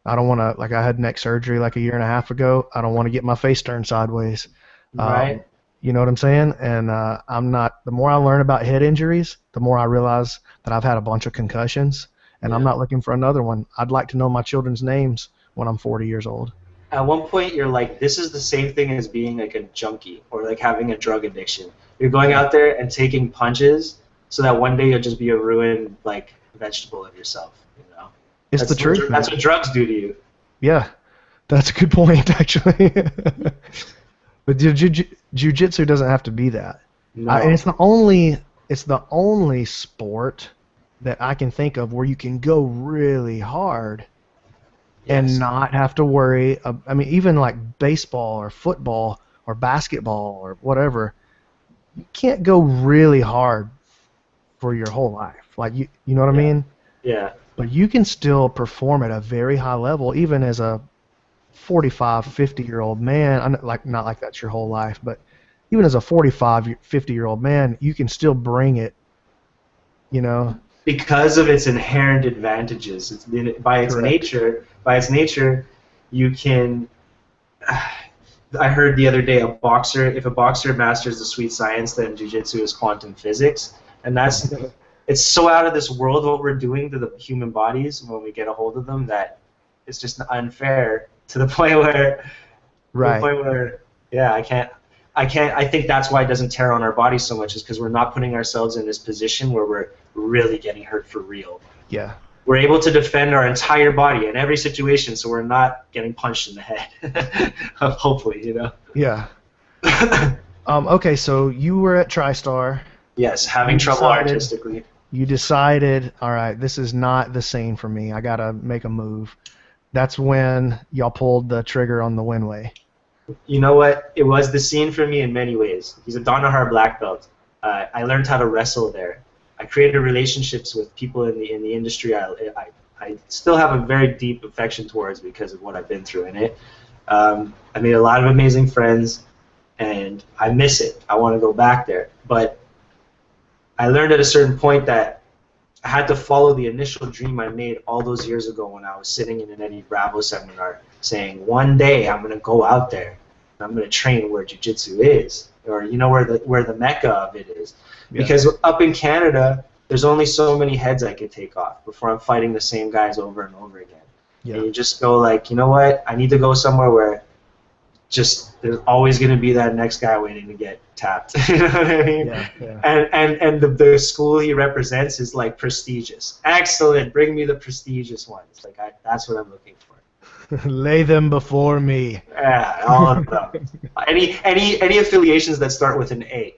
I don't want to, like I had neck surgery like a year and a half ago. I don't want to get my face turned sideways. Right. You know what I'm saying? And the more I learn about head injuries, the more I realize that I've had a bunch of concussions, and I'm not looking for another one. I'd like to know my children's names when I'm 40 years old. At one point, you're like, this is the same thing as being like a junkie or like having a drug addiction. You're going out there and taking punches so that one day you'll just be a ruined like vegetable of yourself. You know? It's the truth. That's what drugs do to you. Yeah, that's a good point, actually. But jiu-jitsu doesn't have to be that. No. And it's the only sport that I can think of where you can go really hard and Yes. not have to worry. I mean, even like baseball or football or basketball or whatever, you can't go really hard for your whole life. Like you know what I Yeah. mean? Yeah. But you can still perform at a very high level, even as a 45, 50-year-old man. I'm not like that's your whole life, but even as a 45, 50-year-old man, you can still bring it, you know? Because of its inherent advantages. By its Correct. nature, you can. I heard the other day if a boxer masters the sweet science, then jiu-jitsu is quantum physics, and it's so out of this world what we're doing to the human bodies when we get a hold of them that it's just unfair to the point where Right. yeah, I think that's why it doesn't tear on our bodies so much, is because we're not putting ourselves in this position where we're really getting hurt for real. Yeah. We're able to defend our entire body in every situation, so we're not getting punched in the head. Hopefully, you know. Yeah. Okay, so you were at TriStar. Yes, having You trouble decided- artistically. You decided, all right, this is not the scene for me. I got to make a move. That's when y'all pulled the trigger on the Winway. You know what? It was the scene for me in many ways. He's a Donahar black belt. I learned how to wrestle there. I created relationships with people in the industry. I still have a very deep affection towards because of what I've been through in it. I made a lot of amazing friends, and I miss it. I want to go back there, but I learned at a certain point that I had to follow the initial dream I made all those years ago when I was sitting in an Eddie Bravo seminar saying, one day I'm going to go out there and I'm going to train where jiu-jitsu is, or you know where the mecca of it is. Yeah. Because up in Canada, there's only so many heads I could take off before I'm fighting the same guys over and over again. Yeah. And you just go like, you know what? I need to go somewhere where just there's always going to be that next guy waiting to get tapped. You know what I mean? Yeah, yeah. And the school he represents is like prestigious. Excellent. Bring me the prestigious ones. Like that's what I'm looking for. Lay them before me. Yeah, all of them. Any affiliations that start with an A.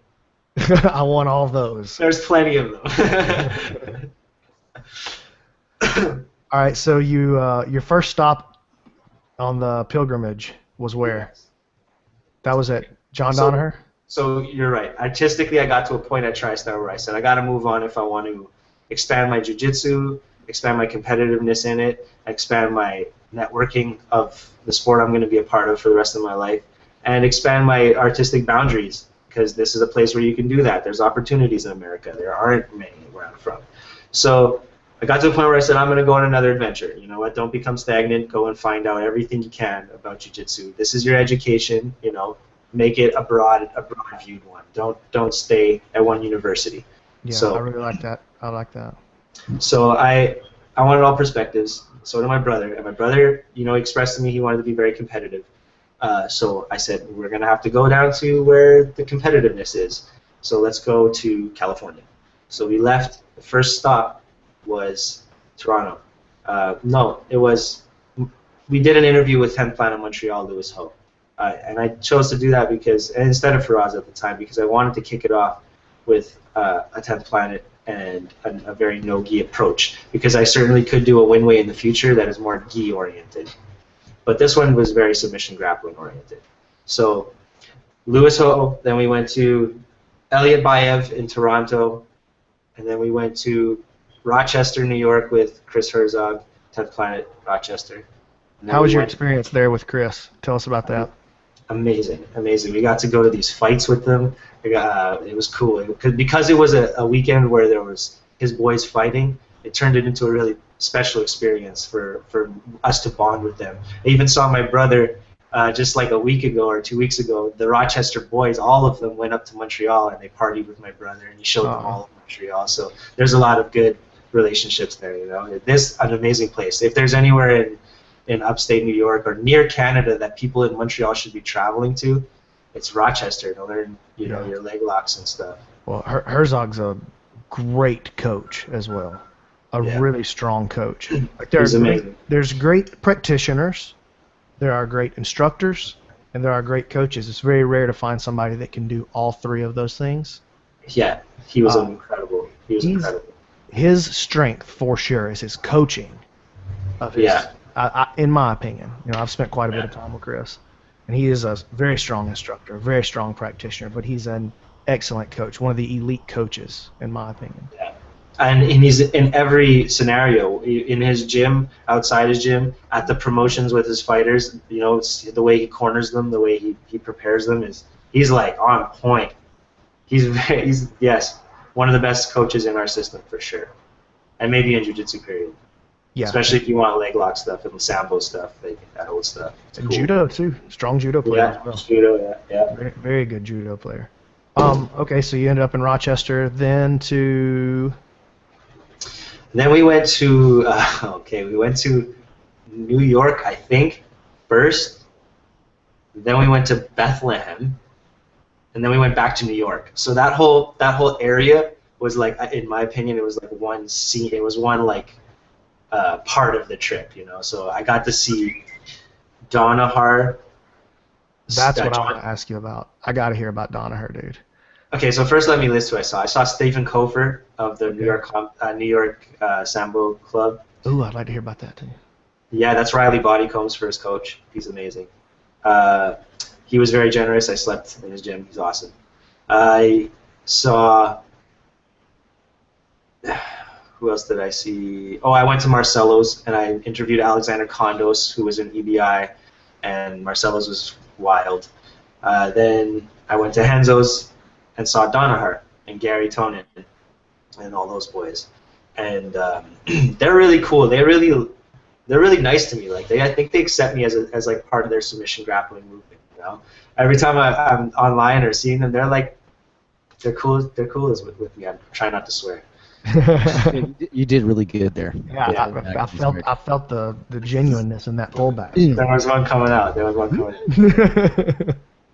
I want all those. There's plenty of them. All right, so your first stop on the pilgrimage was where? Yes. That was at John So- Donaher? So you're right. Artistically, I got to a point at TriStar where I said I got to move on if I want to expand my jiu-jitsu, expand my competitiveness in it, expand my networking of the sport I'm going to be a part of for the rest of my life, and expand my artistic boundaries, because this is a place where you can do that. There's opportunities in America. There aren't many where I'm from. So I got to a point where I said I'm going to go on another adventure. You know what? Don't become stagnant. Go and find out everything you can about jiu-jitsu. This is your education, you know. Make it a broad viewed one. Don't stay at one university. Yeah, So- I really like that. I like that. So I wanted all perspectives. So did my brother. And my brother, you know, expressed to me he wanted to be very competitive. So I said, we're going to have to go down to where the competitiveness is. So let's go to California. So we left. The first stop was Toronto. We did an interview with 10th Planet Montreal, Louis Ho. And I chose to do that instead of Faraz at the time, because I wanted to kick it off with a 10th Planet and a very no-gi approach, because I certainly could do a Winway in the future that is more gi oriented. But this one was very submission grappling oriented. So Louis Ho, then we went to Elliot Baev in Toronto, and then we went to Rochester, New York with Chris Herzog, 10th Planet Rochester. And then How was we your went- experience there with Chris? Tell us about that. Amazing. We got to go to these fights with them. It was cool because it was a weekend where there was his boys fighting. It turned it into a really special experience for us to bond with them. I even saw my brother just like a week ago or 2 weeks ago. The Rochester boys, all of them went up to Montreal and they partied with my brother, and he showed them all of Montreal. So there's a lot of good relationships there. You know, this is an amazing place. If there's anywhere in upstate New York or near Canada that people in Montreal should be traveling to, it's Rochester to learn, your leg locks and stuff. Well, Herzog's a great coach as well. A really strong coach. Like He's amazing. There's great practitioners. There are great instructors. and there are great coaches. It's very rare to find somebody that can do all three of those things. Yeah, he was incredible. He was incredible. His strength, for sure, is his coaching of his. Yeah. In my opinion, I've spent quite a bit of time with Chris, and he is a very strong instructor, a very strong practitioner. But he's an excellent coach, one of the elite coaches, in my opinion. Yeah. And he's in every scenario, in his gym, outside his gym, at the promotions with his fighters. It's the way he corners them, the way he prepares them he's like on point. He's one of the best coaches in our system for sure, and maybe in jiu-jitsu period. Yeah. Especially if you want leg lock stuff and sambo stuff, like that whole stuff. It's and cool. Judo too, strong judo player as well. Judo, yeah. Very, very good judo player. Okay, so you ended up in Rochester, then we went to New York, I think, first. Then we went to Bethlehem, and then we went back to New York. So that whole area was like, in my opinion, it was like one scene. It was one like part of the trip, So I got to see Danaher. That's what I want to ask you about. I got to hear about Danaher, dude. Okay, so first let me list who I saw. I saw Stephen Kofer of the New York Sambo Club. Ooh, I'd like to hear about that too. Yeah, that's Riley Bodycomb's first coach. He's amazing. He was very generous. I slept in his gym. He's awesome. I saw... Who else did I see? Oh, I went to Marcelo's, and I interviewed Alexander Kondos, who was in EBI, and Marcelo's was wild. Then I went to Henzo's and saw Danaher and Gary Tonin and all those boys. And they're really cool. They're really nice to me. Like I think they accept me as like part of their submission grappling movement. Every time I'm online or seeing them, they're cool. They're cool with me. I'm trying not to swear. You did really good there. Yeah, I felt the genuineness in that pullback. There was one coming out.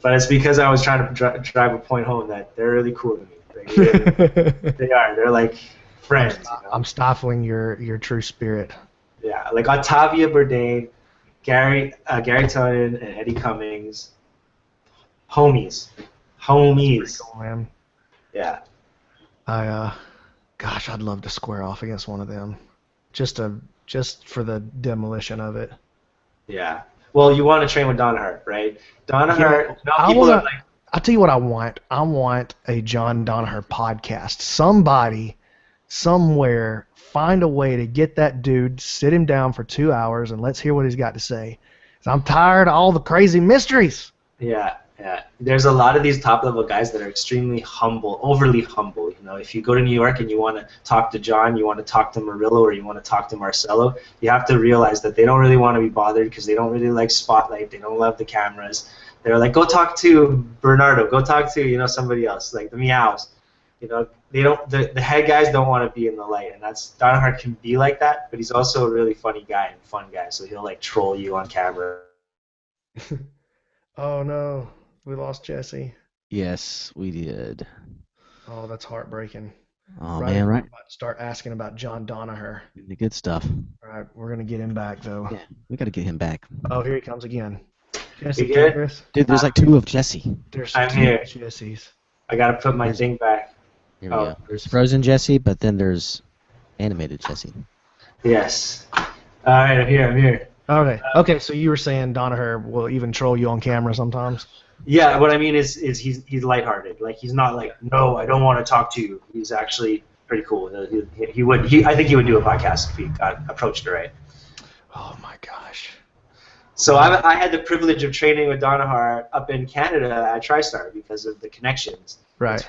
But it's because I was trying to drive a point home that they're really cool to me. They are. They're like friends. I'm stifling your true spirit. Yeah, like Octavia Bourdain, Gary Tonin, and Eddie Cummings. Homies. Cool, man. Yeah. Gosh, I'd love to square off against one of them, just for the demolition of it. Yeah. Well, you want to train with Danaher, right? Danaher. Yeah, I'll tell you what I want. I want a John Danaher podcast. Somebody, somewhere, find a way to get that dude, sit him down for 2 hours, and let's hear what he's got to say. 'Cause I'm tired of all the crazy mysteries. Yeah. There's a lot of these top-level guys that are extremely humble, overly humble. If you go to New York and you want to talk to John, you want to talk to Murillo, or you want to talk to Marcelo, you have to realize that they don't really want to be bothered because they don't really like spotlight. They don't love the cameras. They're like, go talk to Bernardo. Go talk to somebody else, like the Meows. They don't. The head guys don't want to be in the light, and Danaher can be like that, but he's also a really funny guy and fun guy, so he'll like troll you on camera. Oh no. We lost Jesse. Yes, we did. Oh, that's heartbreaking. Oh, man, right? We're about to start asking about John Danaher. The good stuff. All right, we're going to get him back, though. Yeah, we got to get him back. Oh, here he comes again. Jesse, You good? Chris? Dude, there's like two of Jesse. There's I'm two here. Jesses. I got to put my thing back. Here we go. There's Frozen Jesse, but then there's animated Jesse. Yes. All right, I'm here. Okay, so you were saying Danaher will even troll you on camera sometimes? Yeah, what I mean is he's lighthearted. Like he's not like, no, I don't want to talk to you. He's actually pretty cool. I think he would do a podcast if he got approached right. Oh my gosh. So I had the privilege of training with Danaher up in Canada at TriStar because of the connections. Right.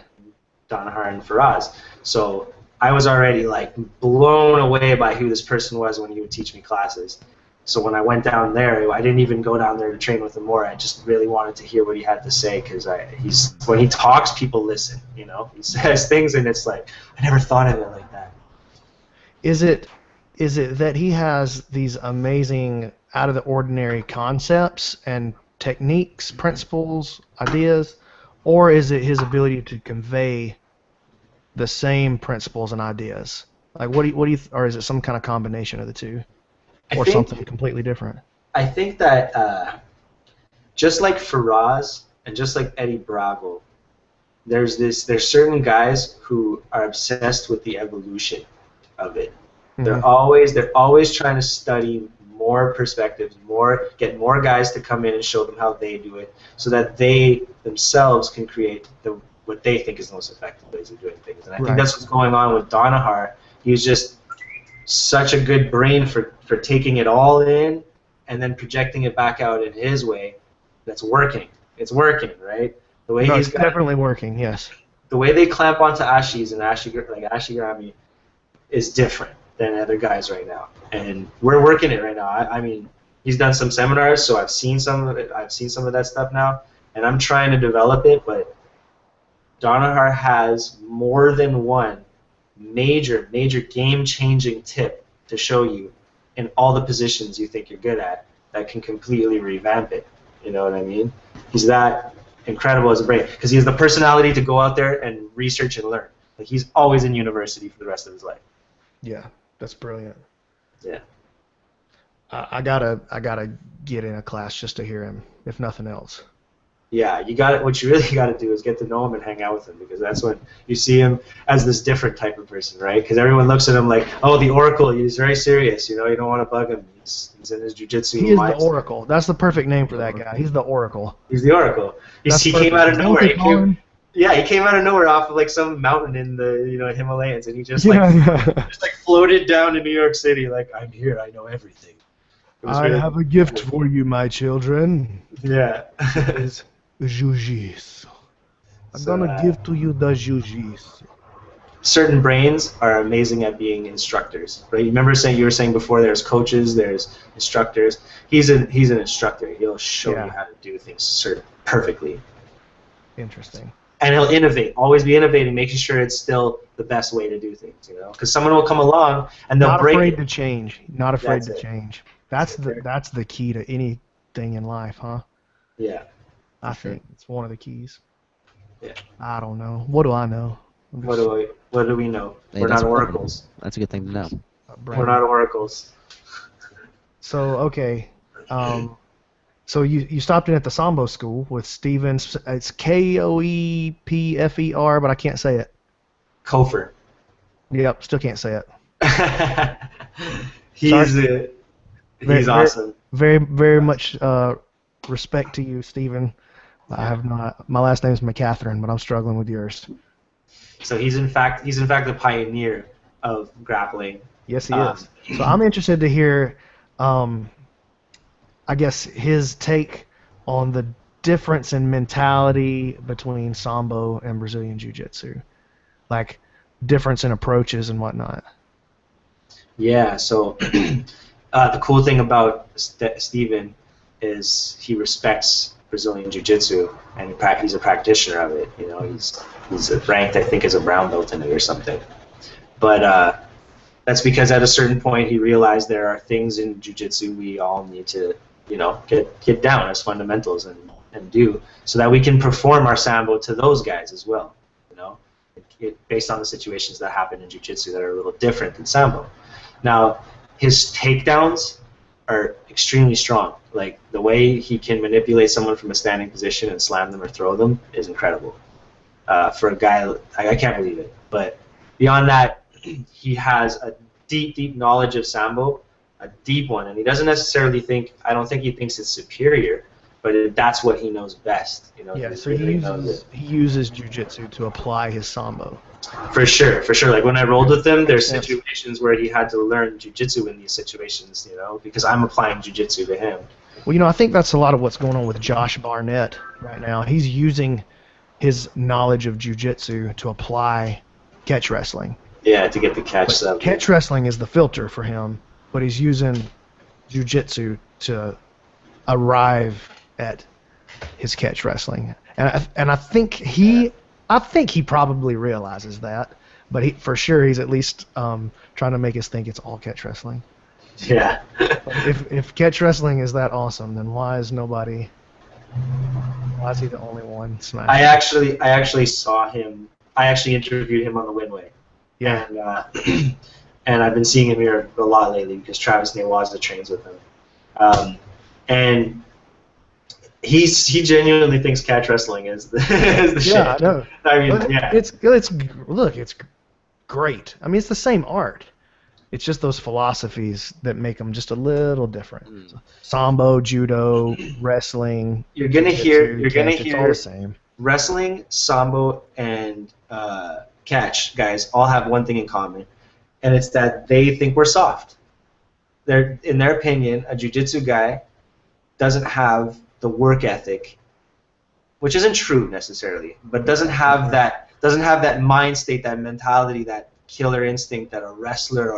Danaher and Faraz. So I was already like blown away by who this person was when he would teach me classes. So when I went down there, I didn't even go down there to train with him more. I just really wanted to hear what he had to say because when he talks, people listen. He says things, and it's like I never thought of it like that. Is it that he has these amazing, out of the ordinary concepts and techniques, principles, ideas, or is it his ability to convey the same principles and ideas? Like what do you, or is it some kind of combination of the two? Or something completely different. I think that just like Faraz and just like Eddie Bravo, there's certain guys who are obsessed with the evolution of it. They're always trying to study more perspectives, get more guys to come in and show them how they do it, so that they themselves can create what they think is the most effective ways of doing things. And I think that's what's going on with Donahar. He's just such a good brain for taking it all in and then projecting it back out in his way. That's working. It's working, right? The way it's definitely working. Yes. The way they clamp onto Ashis and Ashigarami is different than other guys right now, and we're working it right now. I mean, he's done some seminars, so I've seen some of it. I've seen some of that stuff now, and I'm trying to develop it. But Donahar has more than one major game-changing tip to show you in all the positions you think you're good at that can completely revamp it. You know what I mean? He's that incredible as a brain because he has the personality to go out there and research and learn. Like, he's always in university for the rest of his life. Yeah, that's brilliant. Yeah. I gotta get in a class just to hear him, if nothing else. Yeah, you got it. What you really got to do is get to know him and hang out with him, because that's when you see him as this different type of person, right? Because everyone looks at him like, oh, the Oracle. He's very serious. You know, you don't want to bug him. He's in his jiu-jitsu. He is the Oracle. That's the perfect name for that guy. He's the Oracle. He's the Oracle. He came out of nowhere. He came out of nowhere off of like some mountain in the Himalayas, and he just just like floated down to New York City. Like, I'm here. I know everything. I have a gift for you, my children. Yeah. It's jiu-jitsu. I'm gonna give to you the jiu-jitsu. Certain brains are amazing at being instructors, right? You were saying before, there's coaches, there's instructors. He's an instructor. He'll show you how to do things perfectly. Interesting. And he'll innovate, always be innovating, making sure it's still the best way to do things, you know? Because someone will come along and they'll break it. Not afraid to change. Not afraid to change. That's the key to anything in life, huh? Yeah. I think it's one of the keys. Yeah. I don't know. What do I know? What do we know? Hey, we're not oracles. That's a good thing to know. We're not oracles. So, okay. So you stopped in at the Sambo school with Steven. It's Koepfer, but I can't say it. Kofer. Yep, still can't say it. He's awesome. Very, very much respect to you, Steven. I have not. My last name is McCatherine, but I'm struggling with yours. So he's in fact the pioneer of grappling. Yes, he is. So I'm interested to hear, I guess, his take on the difference in mentality between Sambo and Brazilian Jiu Jitsu, like difference in approaches and whatnot. Yeah. So the cool thing about Steven is he respects Brazilian Jiu Jitsu, and he's a practitioner of it. You know, he's ranked, I think, as a brown belt in it or something. But that's because at a certain point he realized there are things in Jiu Jitsu we all need to, get down as fundamentals and do, so that we can perform our Sambo to those guys as well. You know, based on the situations that happen in Jiu Jitsu that are a little different than Sambo. Now, his takedowns are extremely strong. Like, the way he can manipulate someone from a standing position and slam them or throw them is incredible. For a guy, I can't believe it. But beyond that, he has a deep knowledge of Sambo, a deep one, and he doesn't necessarily I don't think he thinks it's superior, but that's what he knows best. You know. Yeah, so he uses Jiu-Jitsu to apply his Sambo. For sure. Like, when I rolled with him, there's situations where he had to learn Jiu-Jitsu in these situations, because I'm applying Jiu-Jitsu to him. Well, I think that's a lot of what's going on with Josh Barnett right now. He's using his knowledge of Jiu-Jitsu to apply catch wrestling. Yeah, to get the catch. Catch wrestling is the filter for him, but he's using Jiu-Jitsu to arrive at his catch wrestling. And I think he probably realizes that, but for sure he's at least trying to make us think it's all catch wrestling. Yeah. if catch wrestling is that awesome, then why is he the only one smashing? I actually saw him. I actually interviewed him on the Winway. Yeah. And I've been seeing him here a lot lately because Travis Newaza trains with him. And he genuinely thinks catch wrestling is the shit. Yeah, I know. I mean, But yeah. it's look, it's great. I mean, it's the same art. It's just those philosophies that make them just a little different. Sambo, judo, wrestling. You're gonna jiu-jitsu, hear it's all the same. wrestling, sambo, and catch guys all have one thing in common, and it's that they think we're soft. In their opinion, a jiu-jitsu guy doesn't have the work ethic, which isn't true necessarily, but doesn't have that mind state, that mentality, that killer instinct that a wrestler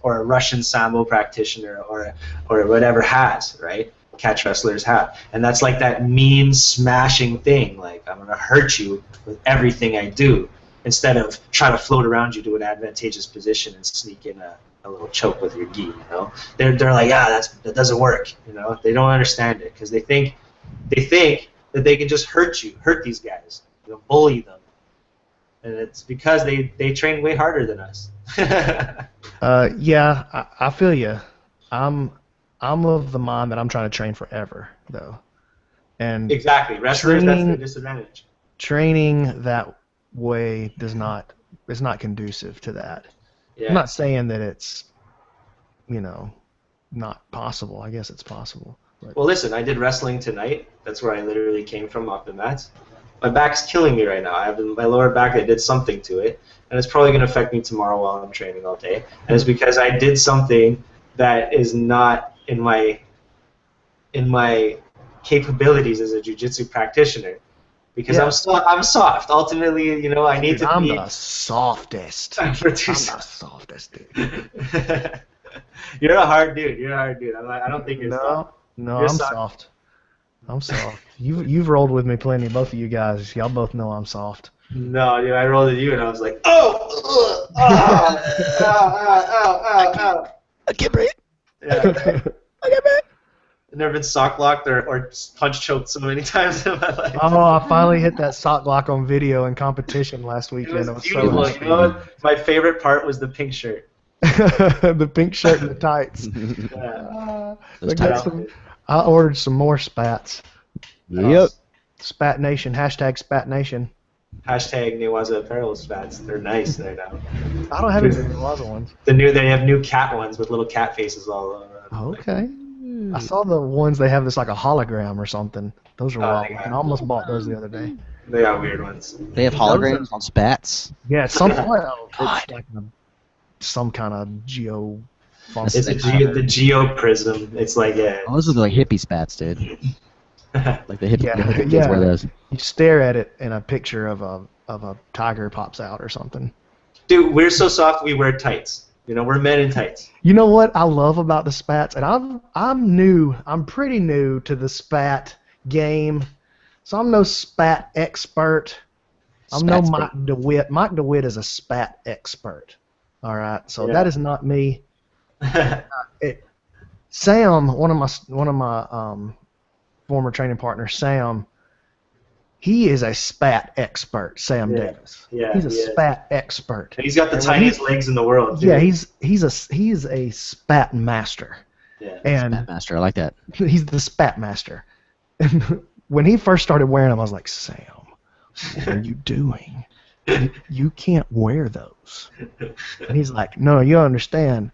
or a Russian sambo practitioner or whatever has, right? Catch wrestlers have, and that's like that mean smashing thing. Like, I'm gonna hurt you with everything I do, instead of trying to float around you to an advantageous position and sneak in a little choke with your gi. You know, they're like, that doesn't work. You know, they don't understand it because they think that they can just hurt these guys, bully them, and it's because they train way harder than us. Yeah, I feel you. I'm of the mind that I'm trying to train forever, though. And exactly, wrestlers, that's their disadvantage. Training that way is not conducive to that. Yeah. I'm not saying that it's, not possible. I guess it's possible. But. Well, listen, I did wrestling tonight. That's where I literally came from, off the mats. My back's killing me right now. I have my lower back that did something to it, and it's probably going to affect me tomorrow while I'm training all day. And it's because I did something that is not in my capabilities as a jiu-jitsu practitioner. Because I'm soft. Ultimately, I need to be... I'm the softest. I'm the softest dude. You're a hard dude. I don't think you're soft. No, you're I'm soft. I'm soft. You've rolled with me plenty, both of you guys. Y'all both know I'm soft. No, dude, I rolled at you and I was like, oh, ow. I can't breathe. Yeah. I can't breathe. I've never been sock locked or punch choked so many times in my life. Oh, I finally hit that sock lock on video in competition last weekend. It was so beautiful. much You know what? My favorite part was the pink shirt. The pink shirt and the tights. Yeah. I ordered some more spats. Yep. Spat Nation. Hashtag Spat Nation. Hashtag Newaza Apparel spats. They're nice right now. I don't have any Newaza ones. They have new cat ones with little cat faces all over. Okay. I saw the ones they have this like a hologram or something. Those are wild. I almost bought those the other day. They got weird ones. They have holograms on spats. Yeah, it's some it's like some kind of geo. It's the geo prism. It's like Oh, those are like hippie spats, dude. Like the hippie kids wear those. You stare at it and a picture of a tiger pops out or something. Dude, we're so soft we wear tights. We're men in tights. You know what I love about the spats, and I'm pretty new to the spat game, so I'm no spat expert. I'm no Mike DeWitt. Mike DeWitt is a spat expert. All right, so that is not me. Sam, one of my former training partners, Sam, he is a spat expert. Sam Davis. Yeah, he's a spat expert. And he's got the tiniest legs in the world. Too. Yeah, he's a spat master. Yeah, and spat master. I like that. He's the spat master. And when he first started wearing them, I was like, Sam, what are you doing? You can't wear those. And he's like, no, you understand.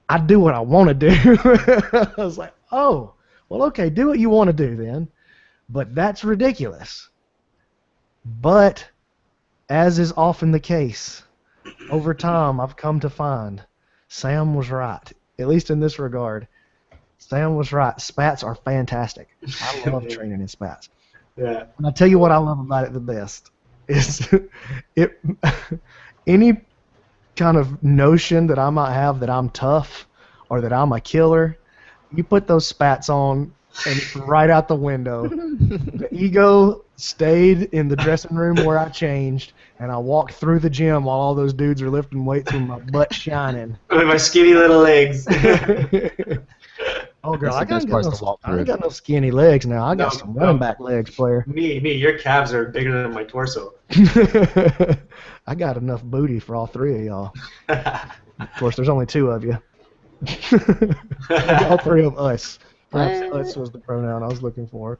I do what I want to do. I was like, oh, well, okay, do what you want to do then. But that's ridiculous. But, as is often the case, over time I've come to find Sam was right, at least in this regard. Sam was right. Spats are fantastic. I love training in spats. Yeah. And I tell you what I love about it the best is any kind of notion that I might have that I'm tough or that I'm a killer, you put those spats on and it's right out the window. The ego stayed in the dressing room where I changed, and I walked through the gym while all those dudes are lifting weights with my butt shining. With my skinny little legs. Oh, girl, I got no skinny legs now. I got some running back legs, player. Me, your calves are bigger than my torso. I got enough booty for all three of y'all. Of course, there's only two of you. All three of us. Perhaps us was the pronoun I was looking for.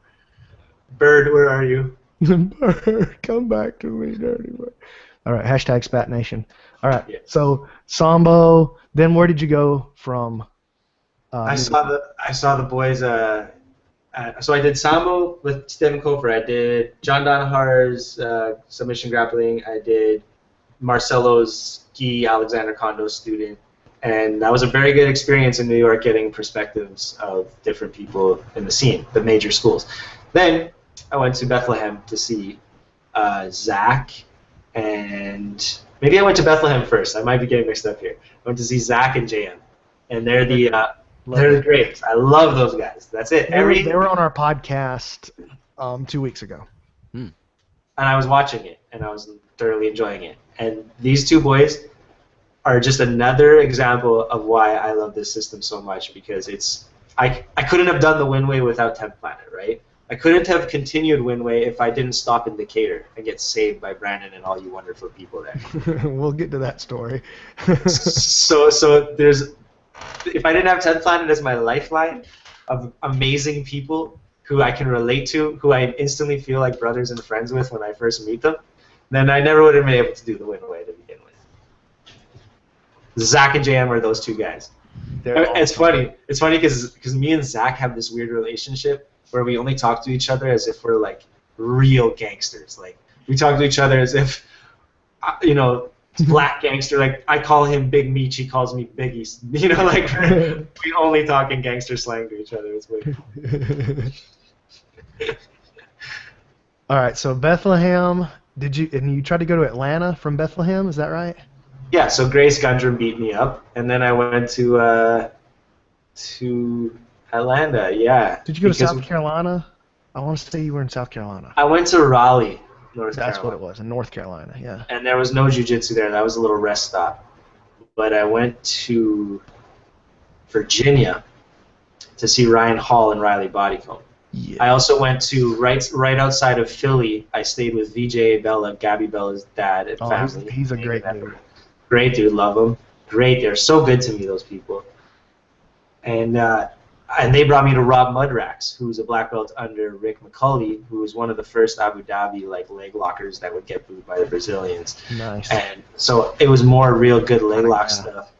Bird, where are you? Bird, come back to me, dirty bird. All right, hashtag Spat Nation. All right, Yeah. so Sambo. Then where did you go from? I saw the boys. So I did Sambo with Stephen Kofer. I did John Donahar's submission grappling. I did Marcelo's Guy Alexander Kondo's student. And that was a very good experience in New York, getting perspectives of different people in the scene, the major schools. Then I went to Bethlehem to see Zach, and maybe I went to Bethlehem first. I might be getting mixed up here. I went to see Zach and JM, and they're the greatest. I love those guys. That's it. They were on our podcast 2 weeks ago. And I was watching it, and I was thoroughly enjoying it. And these two boys are just another example of why I love this system so much, because I couldn't have done the Winway without 10th Planet, right? I couldn't have continued Winway if I didn't stop in Decatur and get saved by Brandon and all you wonderful people there. We'll get to that story. so there's, if I didn't have 10th Planet as my lifeline of amazing people who I can relate to, who I instantly feel like brothers and friends with when I first meet them, then I never would have been able to do the Winway to begin with. Zach and JM are those two guys. It's funny. It's funny because me and Zach have this weird relationship where we only talk to each other as if we're like real gangsters. Like we talk to each other as if, black gangster. Like I call him Big Meech, he calls me Biggie. Like we only talk in gangster slang to each other. It's weird. All right, so Bethlehem. And you tried to go to Atlanta from Bethlehem? Is that right? Yeah, so Grace Gundrum beat me up, and then I went to Atlanta. Yeah. Did you go to South Carolina? I want to say you were in South Carolina. I went to Raleigh, North Carolina. That's what it was, in North Carolina. Yeah. And there was no jiu-jitsu there. That was a little rest stop. But I went to Virginia to see Ryan Hall and Riley Bodycomb. Yeah. I also went to right outside of Philly. I stayed with VJ Bella, Gabby Bella's dad and family. He's a great dude. Great dude, love them. Great, they're so good to me, those people. And they brought me to Rob Mudrax, who's a black belt under Rick McCulley, who was one of the first Abu Dhabi leg lockers that would get booed by the Brazilians. Nice. And so it was more real good leg lock stuff.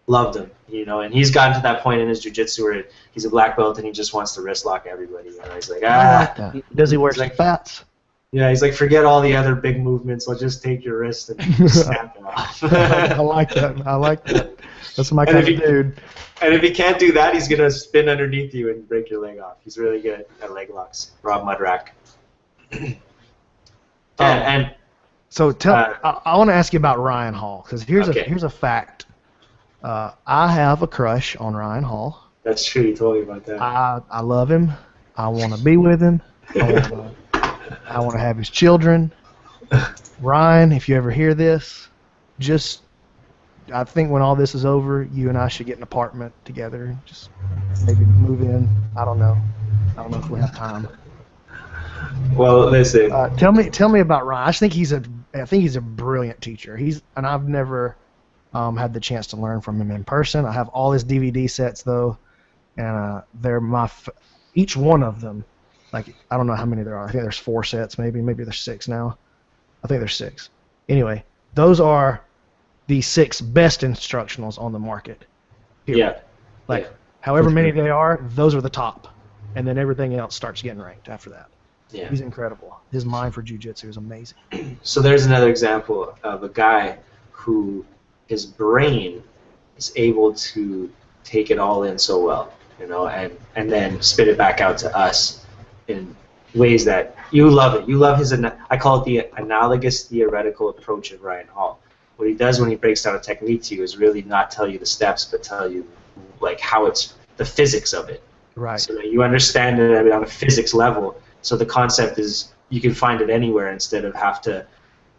Loved him, and he's gotten to that point in his jiu-jitsu where he's a black belt and he just wants to wrist lock everybody. And he's like, Does he wear spats? Yeah, he's like, forget all the other big movements. I'll just take your wrist and snap it off. I like that. That's my kind of dude. And if he can't do that, he's going to spin underneath you and break your leg off. He's really good at leg locks. Rob Mudrack. So I want to ask you about Ryan Hall, because here's a fact. I have a crush on Ryan Hall. That's true. You told me about that. I love him. I want to be with him. I want to have his children. Ryan, if you ever hear this, I think when all this is over, you and I should get an apartment together. Just maybe move in. I don't know if we have time. Well, listen. Tell me about Ryan. I think he's a brilliant teacher. I've never had the chance to learn from him in person. I have all his DVD sets though, and they're each one of them. Like, I don't know how many there are. I think there's 4 sets, maybe there's 6 now. I think there's 6. Anyway, those are the 6 best instructionals on the market. Period. Yeah. However many they are, those are the top. And then everything else starts getting ranked after that. Yeah. He's incredible. His mind for jiu-jitsu is amazing. So there's another example of a guy who his brain is able to take it all in so well, and then spit it back out to us in ways that you love it. You love his, I call it the analogous theoretical approach of Ryan Hall. What he does when he breaks down a technique to you is really not tell you the steps, but tell you like how it's the physics of it. Right. So that you understand it on a physics level. So the concept is you can find it anywhere instead of have to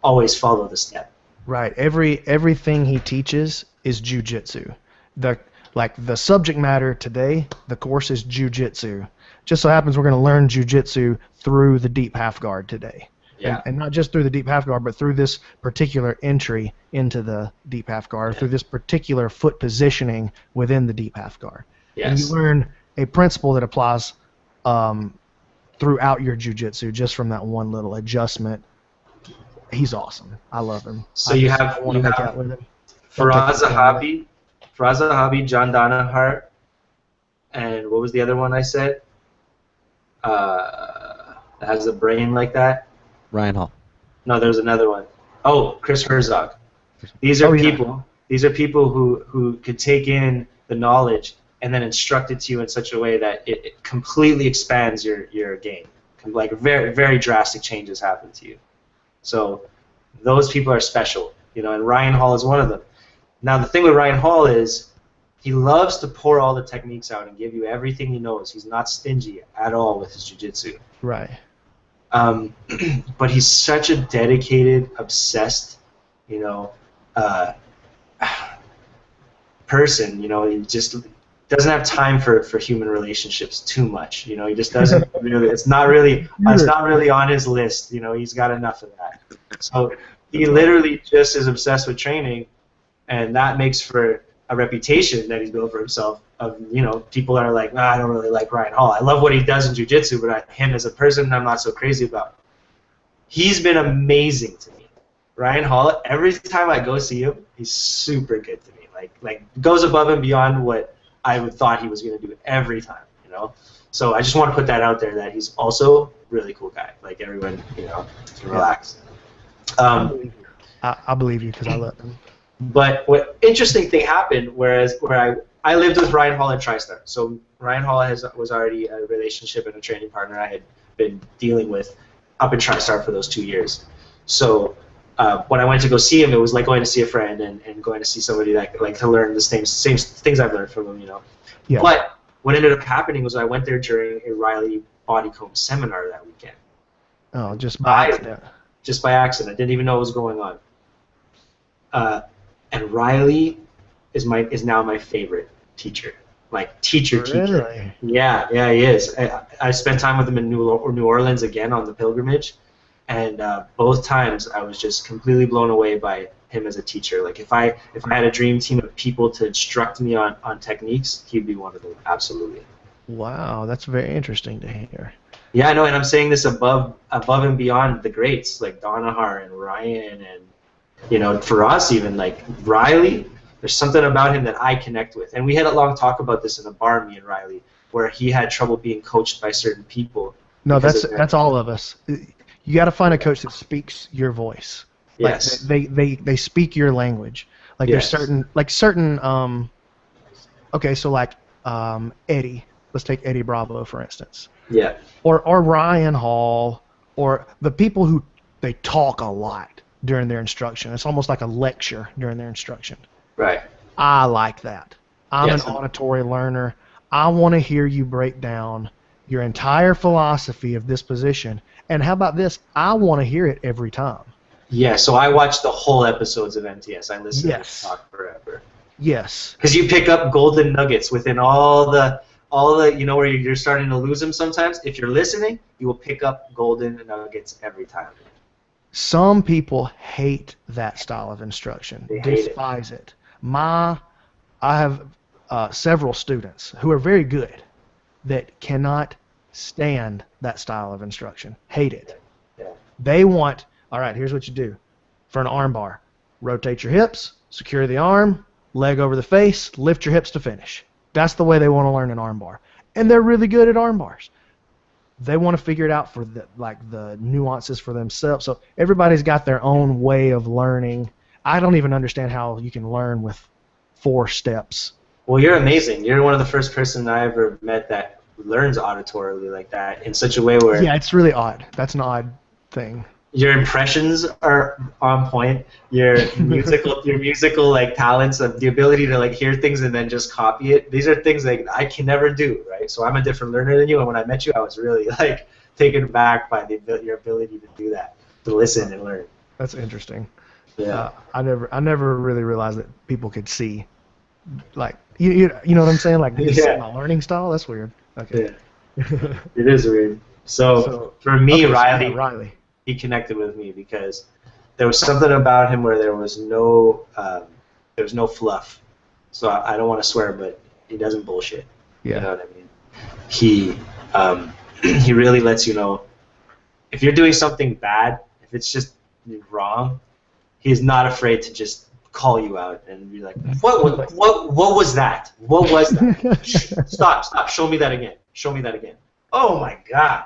always follow the step. Right. Everything he teaches is jiu-jitsu. The subject matter today, the course is jiu-jitsu. Just so happens we're going to learn jiu-jitsu through the deep half guard today. Yeah. And not just through the deep half guard, but through this particular entry into the deep half guard, through this particular foot positioning within the deep half guard. Yes. And you learn a principle that applies to throughout your jiu-jitsu just from that one little adjustment. He's awesome. I love him. So I want to make out with him. Faraz Zahabi, John Donahart, and what was the other one I said? That has a brain like that. Ryan Hall. No, there's another one. Oh, Chris Herzog. These are people. These are people who could take in the knowledge and then instruct it to you in such a way that it completely expands your game. Like very, very drastic changes happen to you. So those people are special, you know, and Ryan Hall is one of them. Now the thing with Ryan Hall is he loves to pour all the techniques out and give you everything he knows. He's not stingy at all with his jiu-jitsu. Right. But he's such a dedicated, obsessed, you know, person. You know, he just doesn't have time for human relationships too much. You know, he just doesn't really. It's not really on his list. You know, he's got enough of that. So he literally just is obsessed with training, and that makes for a reputation that he's built for himself. Of, you know, people are like, I don't really like Ryan Hall. I love what he does in jiu-jitsu, but him as a person, I'm not so crazy about. He's been amazing to me. Ryan Hall, every time I go see him, he's super good to me. Like goes above and beyond what I would thought he was going to do every time, you know. So I just want to put that out there that he's also a really cool guy. Like everyone, you know, can relax. I believe you because I love him. But what interesting thing happened, where I lived with Ryan Hall in TriStar. So Ryan Hall was already a relationship and a training partner I had been dealing with up in TriStar for those 2 years. So when I went to go see him, it was like going to see a friend and going to see somebody that like to learn the same things I've learned from him, you know. Yeah. But what ended up happening was I went there during a Riley Bodycomb seminar that weekend. Oh, just by accident. Just by accident. I didn't even know what was going on. And Riley is now my favorite teacher. Like teacher. Really? Yeah, he is. I spent time with him in New Orleans again on the pilgrimage, and both times I was just completely blown away by him as a teacher. Like if I had a dream team of people to instruct me on techniques, he'd be one of them. Absolutely. Wow, that's very interesting to hear. Yeah, I know, and I'm saying this above and beyond the greats like Donahar and Ryan and, you know, for us even like Riley. There's something about him that I connect with. And we had a long talk about this in a bar, me and Riley, where he had trouble being coached by certain people. No, that's all of us. You got to find a coach that speaks your voice. Yes. Like they speak your language. Like yes. there's certain okay, so like Eddie. Let's take Eddie Bravo for instance. Yeah. Or Ryan Hall, or the people who they talk a lot during their instruction. It's almost like a lecture during their instruction. Right. I like that. I'm an auditory learner. I want to hear you break down your entire philosophy of this position. And how about this? I want to hear it every time. Yeah, so I watch the whole episodes of MTS. I listen to you talk forever. Yes. Because you pick up golden nuggets within all the you know, where you're starting to lose them sometimes. If you're listening, you will pick up golden nuggets every time. Some people hate that style of instruction. They despise it. I have several students who are very good that cannot stand that style of instruction. Hate it. Yeah. They want, all right, here's what you do. For an arm bar, rotate your hips, secure the arm, leg over the face, lift your hips to finish. That's the way they want to learn an arm bar. And they're really good at arm bars. They want to figure it out for the nuances for themselves. So everybody's got their own way of learning. I don't even understand how you can learn with 4 steps. Well, you're amazing. You're one of the first person I ever met that learns auditorily like that in such a way where... Yeah, it's really odd. That's an odd thing. Your impressions are on point. Your musical like talents, the ability to like hear things and then just copy it. These are things like I can never do, right? So I'm a different learner than you. And when I met you, I was really like taken aback by your ability to do that, to listen and learn. That's interesting. Yeah. I never really realized that people could see, like you know what I'm saying? Like this my learning style. That's weird. Okay. Yeah. It is weird. So for me, okay, Riley. He connected with me because there was something about him where there was no fluff. So I don't want to swear, but he doesn't bullshit. Yeah. You know what I mean? He he really lets you know if you're doing something bad, if it's just wrong, he's not afraid to just call you out and be like, what was that? What was that? Stop, show me that again. Show me that again. Oh my God.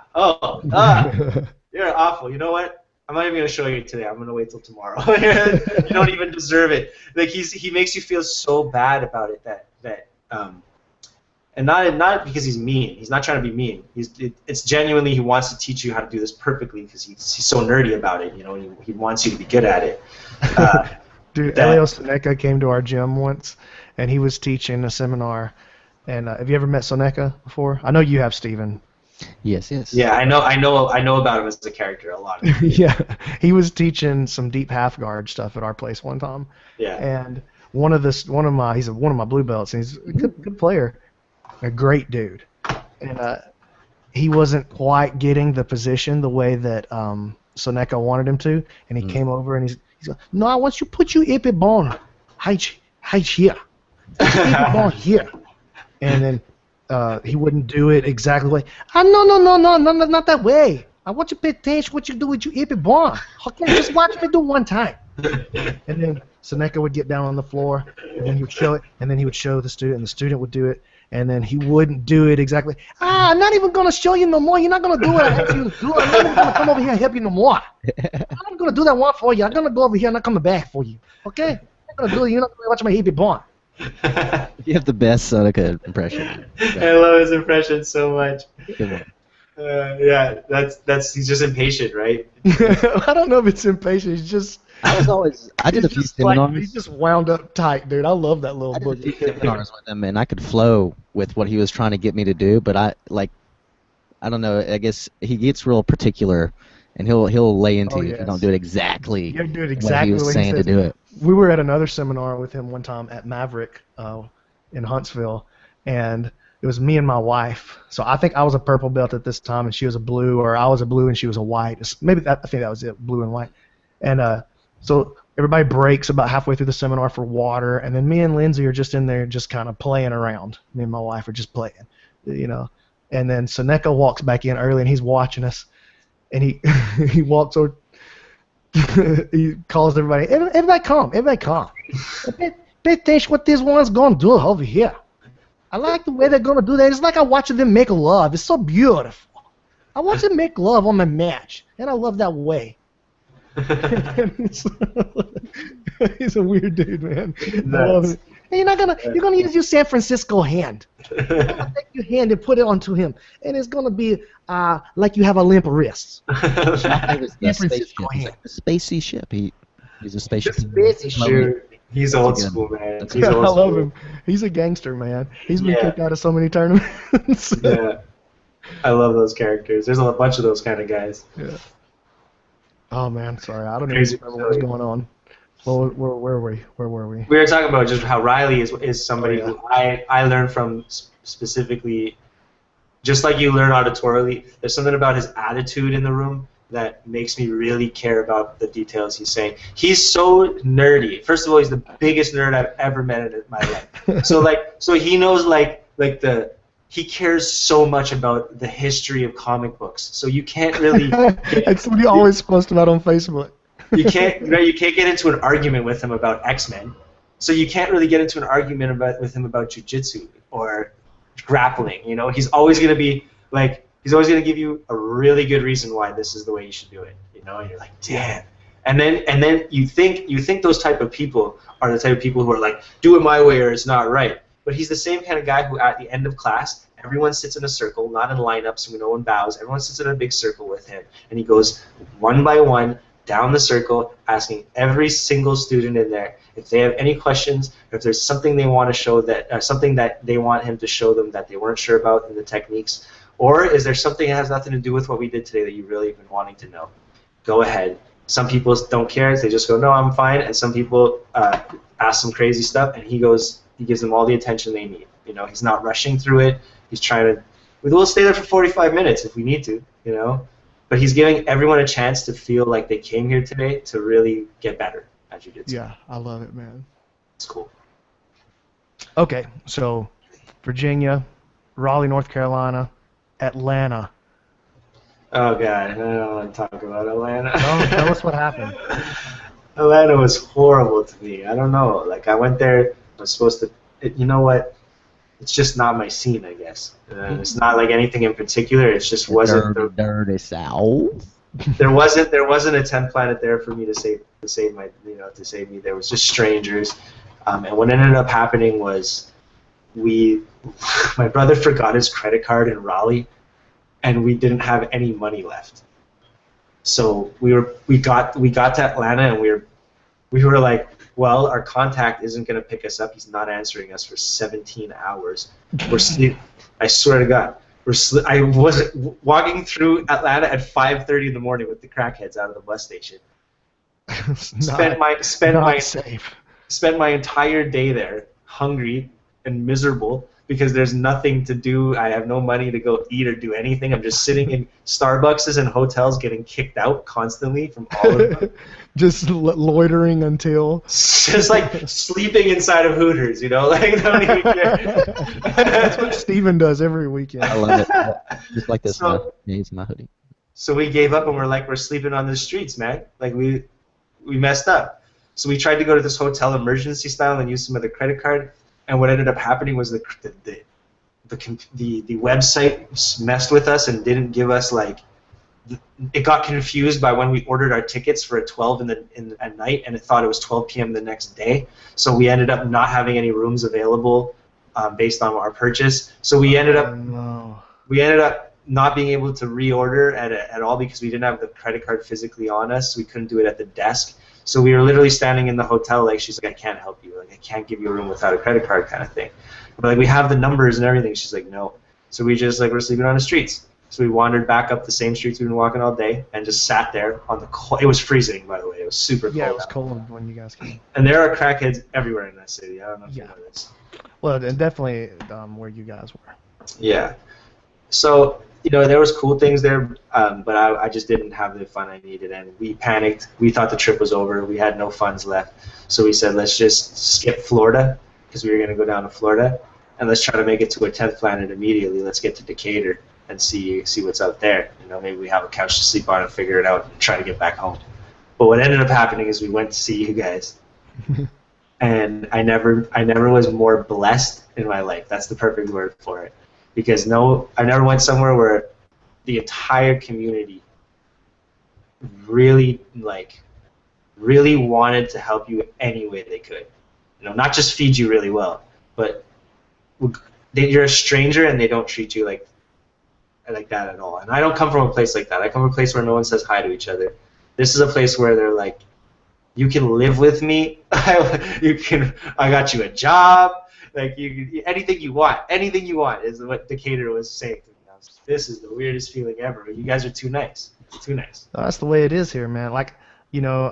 You're awful. You know what? I'm not even gonna show you today. I'm gonna wait till tomorrow. You don't even deserve it. Like he makes you feel so bad about it that and not because he's mean. He's not trying to be mean. It's genuinely he wants to teach you how to do this perfectly because he's so nerdy about it. You know, he wants you to be good at it. Dude, Elio Seneca came to our gym once, and he was teaching a seminar. And have you ever met Seneca before? I know you have, Steven. Yes. Yeah, I know about him as a character a lot. Yeah, he was teaching some deep half guard stuff at our place one time. Yeah. And he's one of my blue belts, and he's a good player, a great dude. And he wasn't quite getting the position the way that Seneca wanted him to, and he came over and he's like, no, I want you to put your ipy bone height here. Ipy bone here. And then he wouldn't do it exactly the way. No, not that way. I want you to pay attention what you do with your ipy bone. Okay, just watch me do one time. And then Seneca would get down on the floor, and then he would show it, and then he would show the student, and the student would do it, and then he wouldn't do it exactly. I'm not even going to show you no more. You're not going to do what I asked you to do. I'm not even going to come over here and help you no more. I'm not going to do that one for you. I'm going to go over here and not coming back for you. Okay? I'm not going to do it. You're not going to watch my ipy bone. You have the best Seneca impression. I love his impression so much. Good one. Yeah, he's just impatient, right? I don't know if it's impatient. He's just. I did a few seminars. He's just wound up tight, dude. I love that little book. I did a few seminars with him, and I could flow with what he was trying to get me to do, but I don't know. I guess he gets real particular, and he'll lay into you if you don't do it exactly. You do it exactly what he was saying to do it. We were at another seminar with him one time at Maverick in Huntsville, and it was me and my wife. So I think I was a purple belt at this time, and she was a blue, or I was a blue and she was a white. I think that was it, blue and white. And so everybody breaks about halfway through the seminar for water, and then me and Lindsay are just in there just kind of playing around. Me and my wife are just playing, you know. And then Seneca walks back in early, and he's watching us, and he walks over. He calls everybody. Everybody calm. Pay attention what these ones gonna do over here. I like the way they're gonna do that. It's like I'm watching them make love. It's so beautiful. I watch them make love on my match, and I love that way. He's a weird dude, man. I love it. And you're gonna use your San Francisco hand. You're gonna take your hand and put it onto him, and it's gonna be like you have a limp wrist. San Francisco hand. A spacey ship. He's a spaceship. He's old school, man. I love him. He's a gangster, man. He's been kicked out of so many tournaments. Yeah. I love those characters. There's a bunch of those kind of guys. Yeah. Oh man, sorry, I don't even remember what was going on. Well, where were we? We were talking about just how Riley is somebody who I learned from specifically, just like you learn auditorily. There's something about his attitude in the room that makes me really care about the details he's saying. He's so nerdy. First of all, he's the biggest nerd I've ever met in my life. So he knows he cares so much about the history of comic books. So you can't really. That's what he always posts about on Facebook. You can't get into an argument with him about X-Men. So you can't really get into an argument with him about jiu-jitsu or grappling. You know, he's always going to be like, he's always going to give you a really good reason why this is the way you should do it. You know, and you're like, damn. And then you think those type of people are the type of people who are like, do it my way or it's not right. But he's the same kind of guy who at the end of class, everyone sits in a circle, not in lineups, so no one bows. Everyone sits in a big circle with him, and he goes one by one down the circle, asking every single student in there if they have any questions, if there's something they want to show something that they want him to show them that they weren't sure about in the techniques, or is there something that has nothing to do with what we did today that you really have been wanting to know? Go ahead. Some people don't care; they just go, "No, I'm fine." And some people ask some crazy stuff, and he gives them all the attention they need. You know, he's not rushing through it. He's trying to. We'll stay there for 45 minutes if we need to. You know. But he's giving everyone a chance to feel like they came here today to really get better at jiu-jitsu. Yeah, I love it, man. It's cool. Okay, so Virginia, Raleigh, North Carolina, Atlanta, Oh God, I don't want to talk about Atlanta. Tell us what happened. Atlanta was horrible to me. I don't know. Like I went there, I was supposed to. You know what? It's just not my scene, I guess. It's not like anything in particular. It just wasn't. Dirty South. There wasn't a 10 planet there for me to save me. There was just strangers, and what ended up happening was my brother forgot his credit card in Raleigh, and we didn't have any money left. So we got to Atlanta, and we were like, well, our contact isn't going to pick us up. He's not answering us for 17 hours. We're sleep. I swear to God. I was walking through Atlanta at 5:30 in the morning with the crackheads out of the bus station. Spent my entire day there, hungry and miserable because there's nothing to do. I have no money to go eat or do anything. I'm just sitting in Starbucks and hotels getting kicked out constantly from all of them. Just loitering until. Just like sleeping inside of Hooters, you know? Like, don't even care. That's what Steven does every weekend. I love it. Just like this. Needs my hoodie. So we gave up and we're sleeping on the streets, man. Like we messed up. So we tried to go to this hotel emergency style and use some of the credit card. And what ended up happening was the website messed with us and didn't give us it got confused by when we ordered our tickets for 12 at night, and it thought it was 12 p.m. the next day. So we ended up not having any rooms available based on our purchase. So we ended up not being able to reorder at all because we didn't have the credit card physically on us. So we couldn't do it at the desk. So we were literally standing in the hotel like, she's like, I can't help you. Like, I can't give you a room without a credit card kind of thing. But like, we have the numbers and everything. She's like, no. So we just we're sleeping on the streets. So we wandered back up the same streets we've been walking all day and just sat there on the cold. It was freezing, by the way. It was super cold. Yeah, it was cold when you guys came. And there are crackheads everywhere in that city. I don't know if you know this. Well, and definitely where you guys were. Yeah. So, there was cool things there, but I just didn't have the fun I needed, and we panicked. We thought the trip was over. We had no funds left. So we said, let's just skip Florida because we were going to go down to Florida, and let's try to make it to a 10th planet immediately. Let's get to Decatur and see what's out there. Maybe we have a couch to sleep on and figure it out and try to get back home. But what ended up happening is we went to see you guys, and I never was more blessed in my life. That's the perfect word for it. Because I never went somewhere where the entire community really wanted to help you any way they could. Not just feed you really well, but you're a stranger and they don't treat you like that at all. And I don't come from a place like that. I come from a place where no one says hi to each other. This is a place where they're like, you can live with me. I got you a job. Like anything you want is what Decatur was saying to me. This is the weirdest feeling ever. You guys are too nice. It's too nice. That's the way it is here, man. I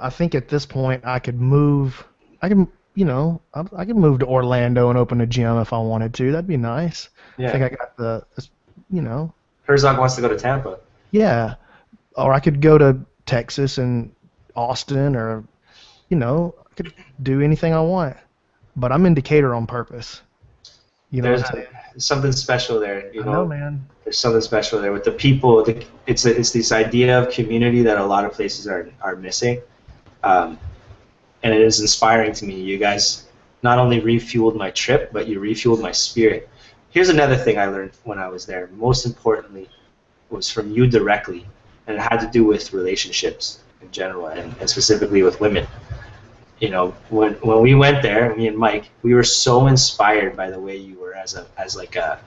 think at this point I could move. I could move to Orlando and open a gym if I wanted to. That'd be nice. Yeah. I think I got Herzog wants to go to Tampa. Yeah, or I could go to Texas and Austin, or I could do anything I want. But I'm in Decatur on purpose. There's something special there. I know, man. There's something special there with the people. It's this idea of community that a lot of places are missing, and it is inspiring to me. You guys not only refueled my trip, but you refueled my spirit. Here's another thing I learned when I was there. Most importantly, was from you directly, and it had to do with relationships in general, and specifically with women. When we went there, me and Mike, we were so inspired by the way you were as a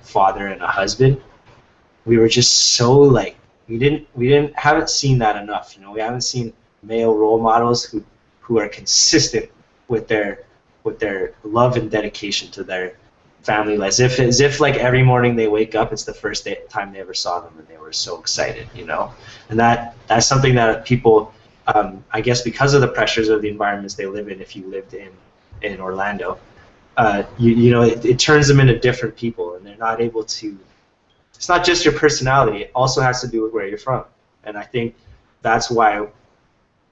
father and a husband. We were just so we haven't seen that enough. We haven't seen male role models who are consistent with their love and dedication to their family, as if like every morning they wake up, it's the first time they ever saw them, and they were so excited. And that's something that people. I guess because of the pressures of the environments they live in, if you lived in Orlando, it turns them into different people, and they're not able to. It's not just your personality; it also has to do with where you're from. And I think that's why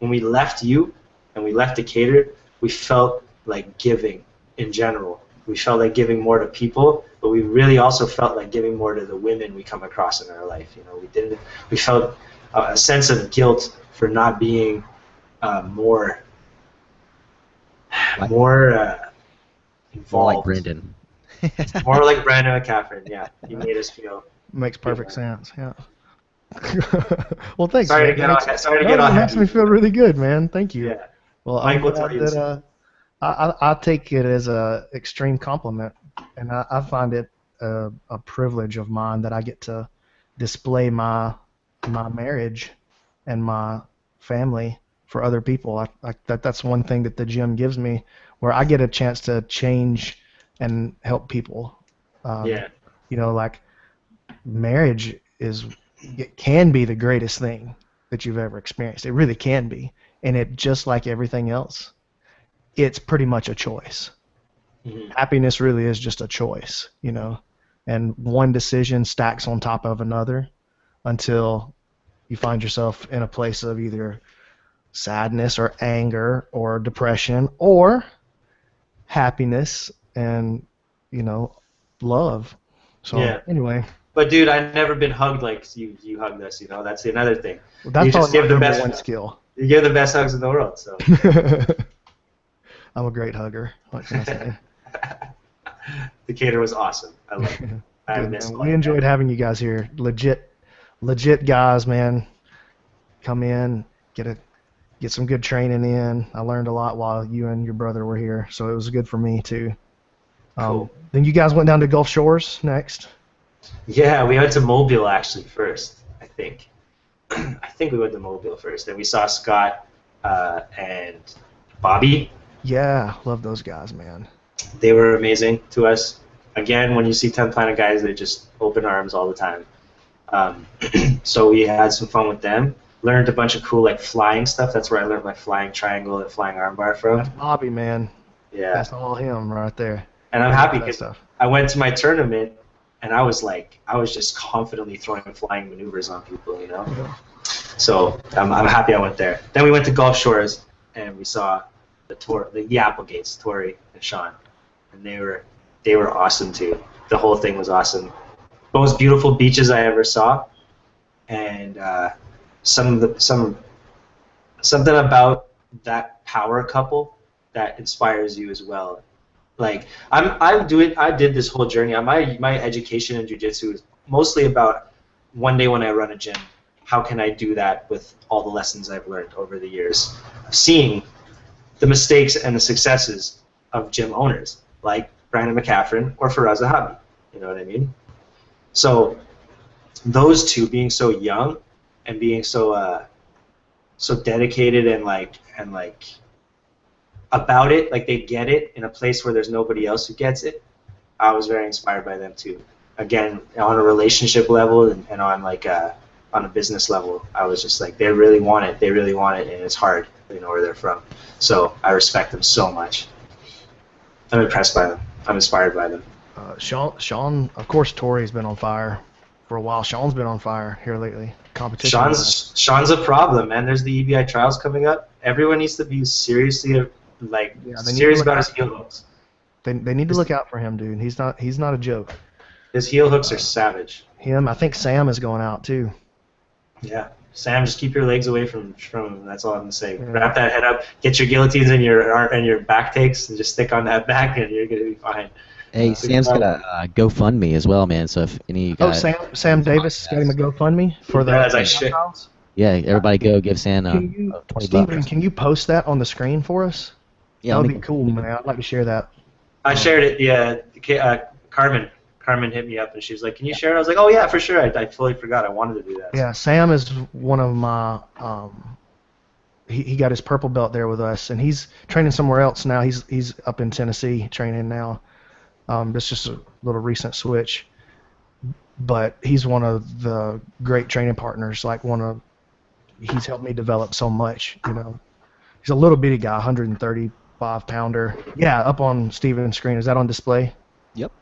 when we left you and we left Decatur, we felt like giving in general. We felt like giving more to people, but we really also felt like giving more to the women we come across in our life. We felt a sense of guilt for not being more involved. More like Brendan. More like Brandon and Catherine. Yeah, he made us feel. Makes perfect sense. Yeah. Well, thanks. Sorry man. to get on. Sorry to No, get on. It makes me feel really good, man. Thank you. Yeah. Well, Mike I'm will glad tell you that I take it as a extreme compliment, and I find it a privilege of mine that I get to display my marriage and my family for other people. That's one thing that the gym gives me, where I get a chance to change and help people. Yeah. You know, like marriage it can be the greatest thing that you've ever experienced. It really can be, and it just like everything else, it's pretty much a choice. Mm-hmm. Happiness really is just a choice, you know, and one decision stacks on top of another until you find yourself in a place of either sadness or anger or depression or happiness and, you know, love. So Yeah. anyway, But dude, I've never been hugged like you hugged us. You know, that's another thing. well, that's you just probably give the my best number one skill. You give the best hugs in the world. So. I'm a great hugger. What can I say? The cater was awesome. I love it. I Good, missed man. We enjoyed having you guys here. Legit guys, man. Come in, get some good training in. I learned a lot while you and your brother were here, so it was good for me too. Cool. Then you guys went down to Gulf Shores next. Yeah, we went to Mobile actually first, I think. I think we went to Mobile first, and we saw Scott and Bobby. Yeah, love those guys, man. They were amazing to us. Again, when you see 10 Planet guys, they just open arms all the time. So we had some fun with them. Learned a bunch of cool like flying stuff. That's where I learned my flying triangle and flying armbar from. That's Bobby, man. Yeah. That's all him right there. And I'm happy because stuff. I went to my tournament and I was just confidently throwing flying maneuvers on people, you know. Yeah. So I'm happy I went there. Then we went to Gulf Shores and we saw the Applegates, Tori and Sean, and they were awesome too. The whole thing was awesome. Most beautiful beaches I ever saw, and something about that power couple that inspires you as well. Like I did this whole journey. My education in jiu-jitsu is mostly about one day when I run a gym, how can I do that with all the lessons I've learned over the years, seeing the mistakes and the successes of gym owners like Brandon McCaffrey or Faraz Zahabi. You know what I mean? So those two being so young and being so dedicated and like about it, like they get it in a place where there's nobody else who gets it. I was very inspired by them too. Again, on a relationship level and on like on a business level, I was just like, they really want it, and it's hard, you know, where they're from. So I respect them so much. I'm impressed by them. I'm inspired by them. Sean, of course, Tori's been on fire for a while. Sean's been on fire here lately. Competition. Sean's a problem, man. There's the EBI trials coming up. Everyone needs to be serious about his heel hooks. They need to look out for him, dude. He's not a joke. His heel hooks are savage. Him, I think Sam is going out too. Yeah. Sam, just keep your legs away from him. That's all I'm gonna say. Yeah. Wrap that head up. Get your guillotines and your back takes, and just stick on that back, and you're gonna be fine. Hey, Sam's got a GoFundMe as well, man. So if any of you guys, Sam Davis got him a GoFundMe for the. As I should. Yeah, everybody go give Sam $20. Steven, can you post that on the screen for us? Yeah, that would be cool, man. I'd like to share that. I shared it. Yeah, Carmen hit me up and she was like, "Can you share it?" I was like, "Oh yeah, for sure." I totally forgot. I wanted to do that. Yeah, Sam is one of my. He got his purple belt there with us, and he's training somewhere else now. He's up in Tennessee training now. It's just a little recent switch, but he's one of the great training partners. He's helped me develop so much. You know, he's a little bitty guy, 135-pounder. Yeah, up on Steven's screen. Is that on display? Yep.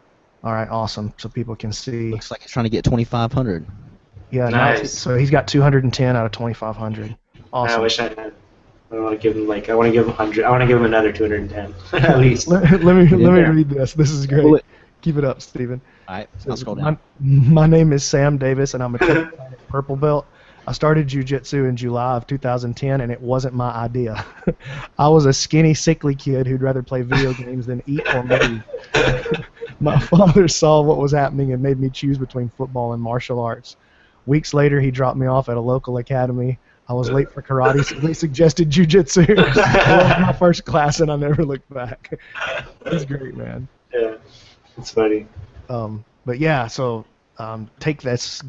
All right, awesome. So people can see. Looks like he's trying to get 2,500. Yeah, nice. So he's got 210 out of 2,500. Awesome. I wish I had. I want to give him 100. I want to give him another 210 at least. let me read this. This is great. Keep it up, Steven. All right, I'll scroll down. My name is Sam Davis, and I'm a Purple Belt. I started jiu-jitsu in July of 2010, and it wasn't my idea. I was a skinny, sickly kid who'd rather play video games than eat or move. My father saw what was happening and made me choose between football and martial arts. Weeks later, he dropped me off at a local academy. I was late for karate, so he suggested jiu-jitsu. I loved my first class, and I never looked back. It's great, man. Yeah, it's funny. But yeah, so take this.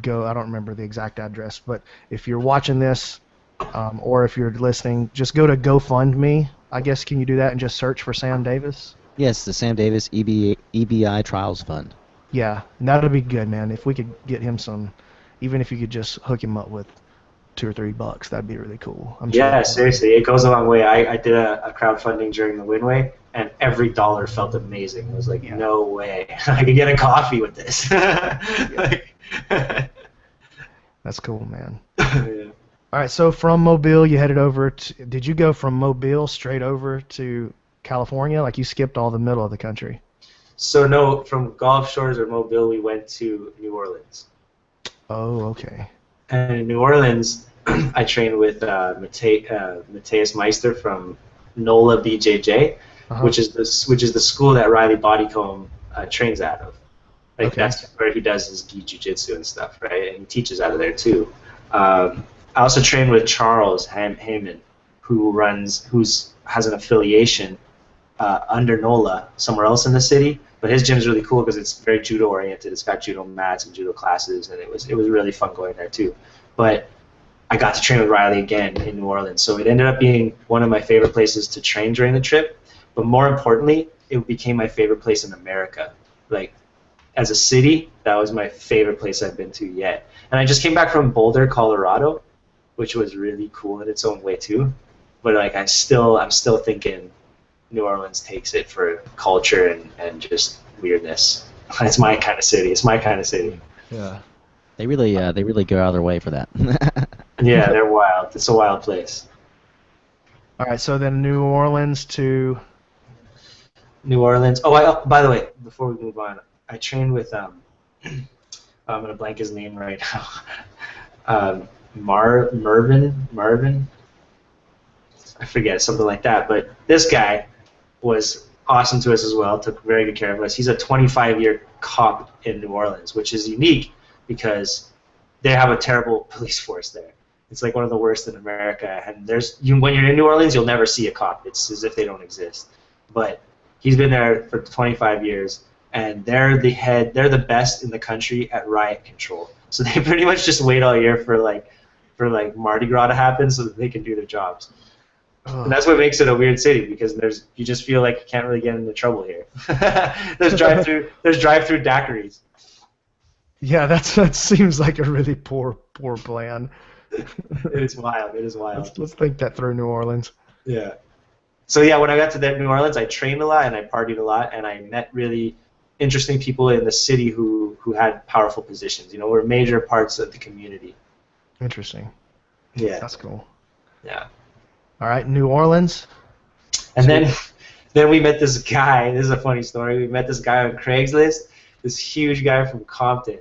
Go. I don't remember the exact address, but if you're watching this, or if you're listening, just go to GoFundMe. I guess can you do that and just search for Sam Davis? Yes, the Sam Davis EBI Trials Fund. Yeah, and that'll be good, man. If we could get him some, even if you could just hook him up with $2 or $3, that'd be really cool. Yeah, seriously, it goes a long way. I did a crowdfunding during the Winway, and every dollar felt amazing. It was like, no way, I could get a coffee with this. That's cool, man. Yeah. All right, so from Mobile, you headed over to. Did you go from Mobile straight over to California? Like you skipped all the middle of the country? So no, from Gulf Shores or Mobile, we went to New Orleans. Oh, okay. And in New Orleans, I trained with Mateus Meister from NOLA BJJ, which is the school that Riley Bodycomb trains out of. Like that's where he does his gi jiu-jitsu and stuff, right? And he teaches out of there too. I also trained with Charles Heyman, who has an affiliation under NOLA somewhere else in the city. But his gym is really cool because it's very judo oriented. It's got judo mats and judo classes, and it was really fun going there too. But I got to train with Riley again in New Orleans, so it ended up being one of my favorite places to train during the trip. But more importantly, it became my favorite place in America. Like as a city, that was my favorite place I've been to yet. And I just came back from Boulder, Colorado, which was really cool in its own way too. But like I'm still thinking New Orleans takes it for culture and just weirdness. It's my kind of city. It's my kind of city. Yeah. They really go out of their way for that. Yeah, they're wild. It's a wild place. All right, so then New Orleans to. New Orleans. Oh, by the way, before we move on, I trained with I'm gonna blank his name right now. Marvin. I forget, something like that. But this guy was awesome to us as well. Took very good care of us. He's a 25-year cop in New Orleans, which is unique because they have a terrible police force there. It's like one of the worst in America. And when you're in New Orleans, you'll never see a cop. It's as if they don't exist. But he's been there for 25 years, and they're the best in the country at riot control. So they pretty much just wait all year for Mardi Gras to happen so that they can do their jobs. And that's what makes it a weird city because you just feel like you can't really get into trouble here. There's drive-through daiquiris. Yeah, that seems like a really poor plan. It is wild. It is wild. Let's think that through, New Orleans. Yeah. So yeah, when I got to New Orleans, I trained a lot and I partied a lot, and I met really interesting people in the city who had powerful positions. Were major parts of the community. Interesting. Yeah. That's cool. Yeah. All right, New Orleans. And then we met this guy. This is a funny story. We met this guy on Craigslist, this huge guy from Compton,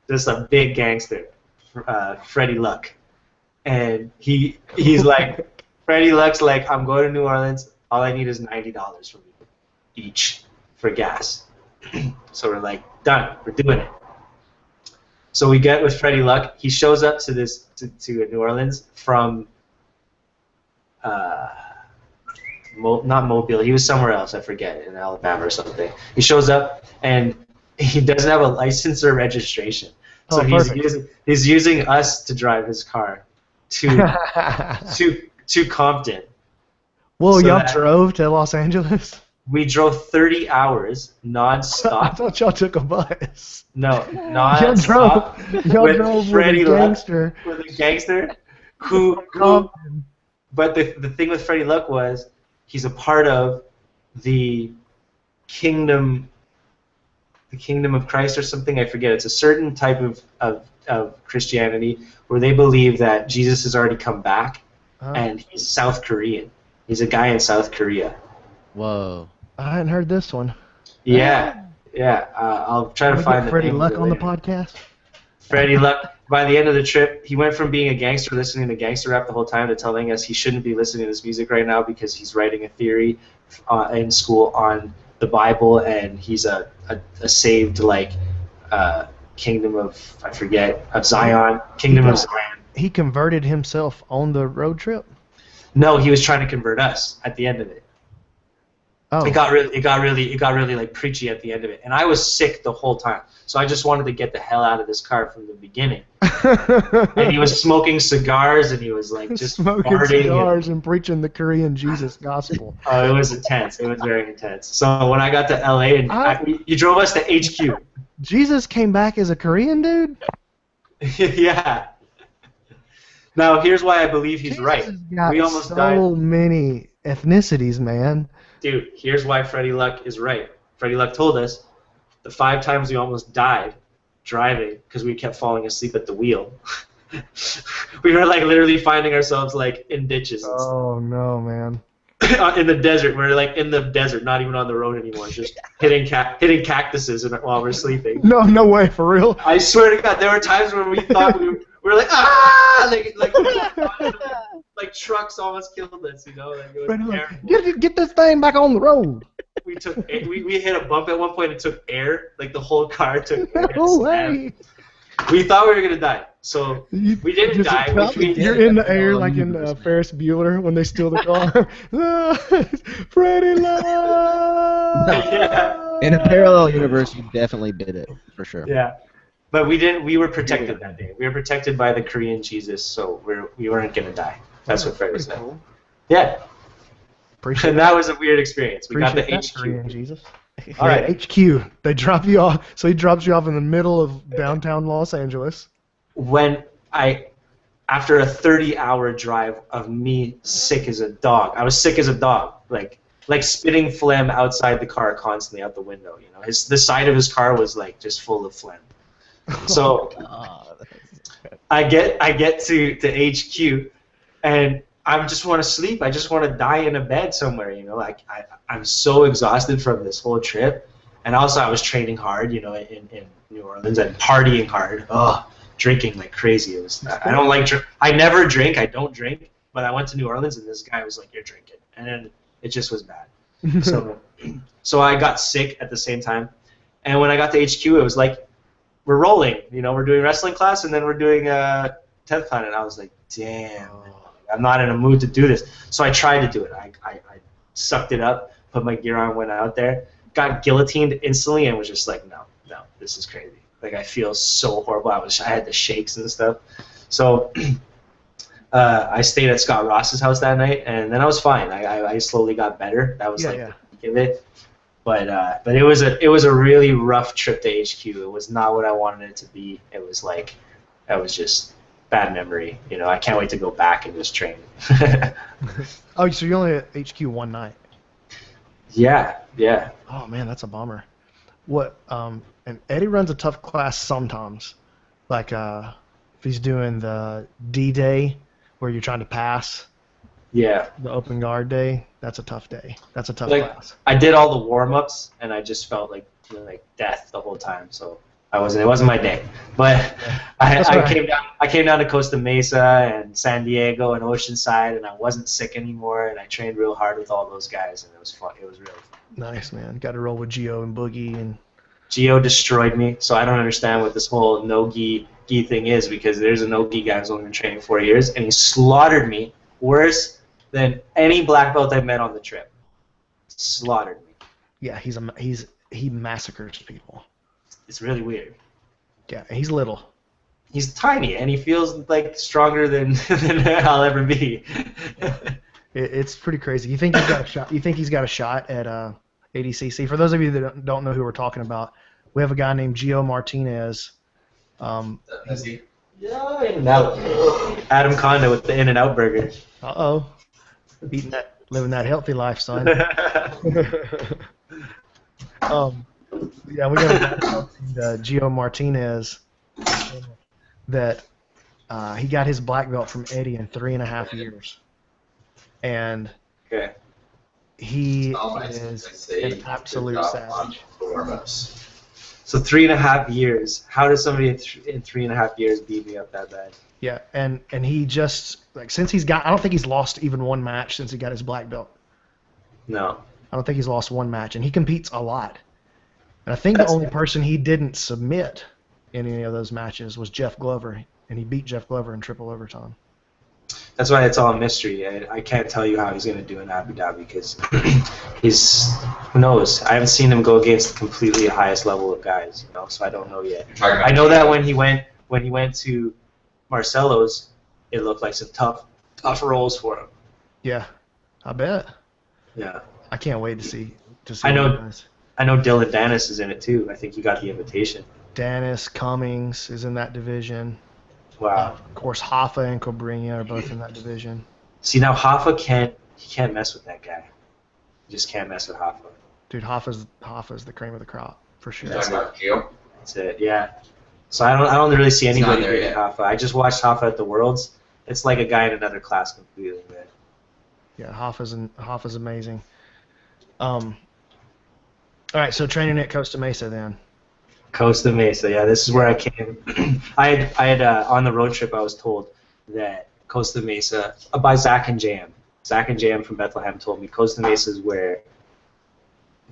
just a big gangster, Freddie Luck. And he's like, Freddie Luck's like, I'm going to New Orleans. All I need is $90 from you each for gas. So we're like, done. We're doing it. So we get with Freddie Luck. He shows up to New Orleans from not Mobile. He was somewhere else. I forget, in Alabama or something. He shows up and he doesn't have a license or registration. So he's using us to drive his car to Compton. Whoa, y'all drove to Los Angeles? We drove 30 hours nonstop. I thought y'all took a bus. No, nonstop. Y'all drove Freddie with a gangster. Who but the thing with Freddie Luck was he's a part of the kingdom of Christ or something. I forget. It's a certain type of Christianity where they believe that Jesus has already come back, and he's South Korean. He's a guy in South Korea. Whoa. I hadn't heard this one. Yeah. I'll try to find Freddie Luck on the podcast. Freddie Luck. by the end of the trip, he went from being a gangster listening to gangster rap the whole time to telling us he shouldn't be listening to this music right now because he's writing a theory in school on the Bible, and he's a saved, like, kingdom of, I forget, of Zion, kingdom of Zion. He converted himself on the road trip? No, he was trying to convert us at the end of it. Oh. It got really like preachy at the end of it, and I was sick the whole time. So I just wanted to get the hell out of this car from the beginning. And he was smoking cigars, and he was like just smoking cigars and preaching the Korean Jesus gospel. Oh, it was intense. It was very intense. So when I got to LA, and you drove us to HQ. Jesus came back as a Korean dude? Yeah. Now here's why I believe he's right. We almost died. So many ethnicities, man. Dude, here's why Freddie Luck is right. Freddie Luck told us the 5 times we almost died driving because we kept falling asleep at the wheel. We were like literally finding ourselves like in ditches. Oh no, man. In the desert. We're like in the desert, not even on the road anymore, just hitting cactuses while we're sleeping. No way, for real? I swear to God, there were times where we thought we were like, ah, like trucks almost killed us, you know. Like, it was get this thing back on the road. We hit a bump at one point and took air, like the whole car took air. No way. We thought we were gonna die, so we didn't die. You're in the air like in Ferris Bueller when they steal the car. Freddie Love. Yeah. In a parallel universe, you definitely did it for sure. Yeah, but we didn't. We were protected that day. We were protected by the Korean Jesus, so we weren't gonna die. That's what Freddie said. Cool. Yeah. Appreciate and that was a weird experience. We got the HQ. Korean Jesus. All right, HQ. They drop you off. So he drops you off in the middle of downtown Los Angeles. When after a 30-hour drive of me sick as a dog, I was sick as a dog, like spitting phlegm outside the car constantly out the window. You know, the side of his car was like just full of phlegm. So I get to HQ, and I just want to sleep. I just want to die in a bed somewhere, you know. Like I'm so exhausted from this whole trip, and also I was training hard, you know, in New Orleans and partying hard. Drinking like crazy. It was. I don't like. I never drink. I don't drink. But I went to New Orleans, and this guy was like, "You're drinking," and then it just was bad. So I got sick at the same time, and when I got to HQ, it was like we're rolling. You know, we're doing wrestling class, and then we're doing 10th Planet. And I was like, damn. I'm not in a mood to do this. So I tried to do it. I sucked it up, put my gear on, went out there, got guillotined instantly, and was just like, no, this is crazy. Like, I feel so horrible. I had the shakes and stuff. So I stayed at Scott Ross's house that night, and then I was fine. I slowly got better. That was the peak of it. But it was a really rough trip to HQ. It was not what I wanted it to be. It was like, I was just bad memory. You know, I can't wait to go back and just train. Oh, so you're only at HQ one night? Yeah. Oh man, that's a bummer. What? And Eddie runs a tough class sometimes. Like if he's doing the D-Day where you're trying to pass. Yeah. The open guard day. That's a tough day. That's a tough class. I did all the warm-ups and I just felt like death the whole time. So it wasn't my day. But I came down to Costa Mesa and San Diego and Oceanside, and I wasn't sick anymore, and I trained real hard with all those guys, and it was fun. It was really fun. Nice, man. Got to roll with Gio and Boogie, and Gio destroyed me, so I don't understand what this whole no-gi thing is, because there's a no-gi guy who's only been training 4 years, and he slaughtered me worse than any black belt I met on the trip. Slaughtered me. Yeah, he massacres people. It's really weird. Yeah, he's little. He's tiny, and he feels like stronger than I'll ever be. It's pretty crazy. You think he's got a shot? You think he's got a shot at ADCC? For those of you that don't know who we're talking about, we have a guy named Gio Martinez. Is he? Yeah, In-N-Out. Adam Conda with the In-N-Out burger. Living that healthy life, son. Yeah, we got a guy named Gio Martinez that he got his black belt from Eddie in 3.5 years. And he is an absolute savage. So 3.5 years. How does somebody in 3.5 years beat me up that bad? Yeah, and he just since he's got, I don't think he's lost even one match since he got his black belt. No. I don't think he's lost one match, and he competes a lot. And I think the only person he didn't submit in any of those matches was Jeff Glover, and he beat Jeff Glover in triple overtime. That's why it's all a mystery. I can't tell you how he's going to do in Abu Dhabi because who knows? I haven't seen him go against the completely highest level of guys, so I don't know yet. I know that when he went to Marcelo's, it looked like some tough rolls for him. Yeah, I bet. Yeah. I can't wait to see. I know Dylan Dennis is in it too. I think he got the invitation. Dennis Cummings is in that division. Wow. Of course, Hoffa and Cobrinha are both in that division. See, now Hoffa can't mess with that guy. You just can't mess with Hoffa. Dude, Hoffa's the cream of the crop for sure. That's it. Yeah. So I don't really see anybody beating Hoffa. I just watched Hoffa at the Worlds. It's like a guy in another class completely, man. Yeah, Hoffa's amazing. All right, so training at Costa Mesa then. Costa Mesa, yeah, this is where I came. I had on the road trip, I was told that Costa Mesa, by Zach and Jam from Bethlehem told me Costa Mesa is where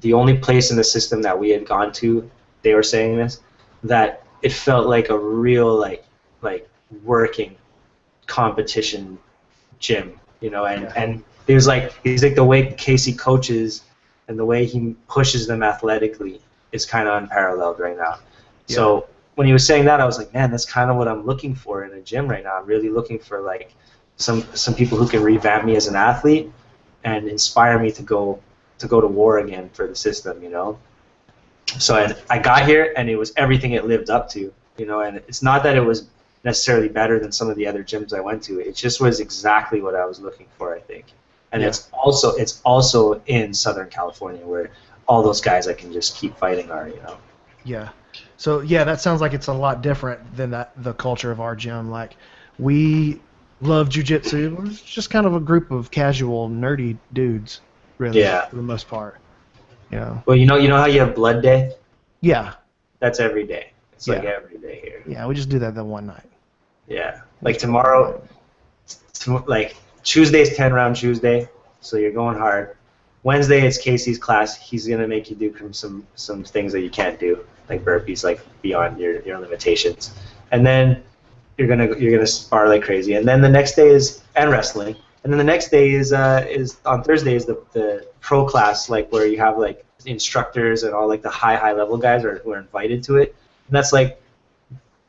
the only place in the system that we had gone to, they were saying this, that it felt like a real like working competition gym, and he's like the way Casey coaches and the way he pushes them athletically is kind of unparalleled right now. Yeah. So when he was saying that, I was like, man, that's kind of what I'm looking for in a gym right now. I'm really looking for like some people who can revamp me as an athlete and inspire me to go to war again for the system, So I got here and it was everything it lived up to, and it's not that it was necessarily better than some of the other gyms I went to. It just was exactly what I was looking for, I think. And it's also in Southern California where all those guys I can just keep fighting are, Yeah. So yeah, that sounds like it's a lot different than the culture of our gym. Like, we love jiu-jitsu. We're just kind of a group of casual, nerdy dudes, really, for the most part. Well, you know how you have blood day? Yeah. That's every day. It's like every day here. Yeah, we just do that the one night. Yeah. Like tomorrow, like Tuesday's 10-round Tuesday, so you're going hard. Wednesday it's Casey's class. He's gonna make you do some things that you can't do, like burpees, like beyond your limitations. And then you're gonna spar like crazy. And then the next day is wrestling. And then the next day is on Thursday is the pro class, like where you have like instructors and all like the high level guys who are invited to it. And that's like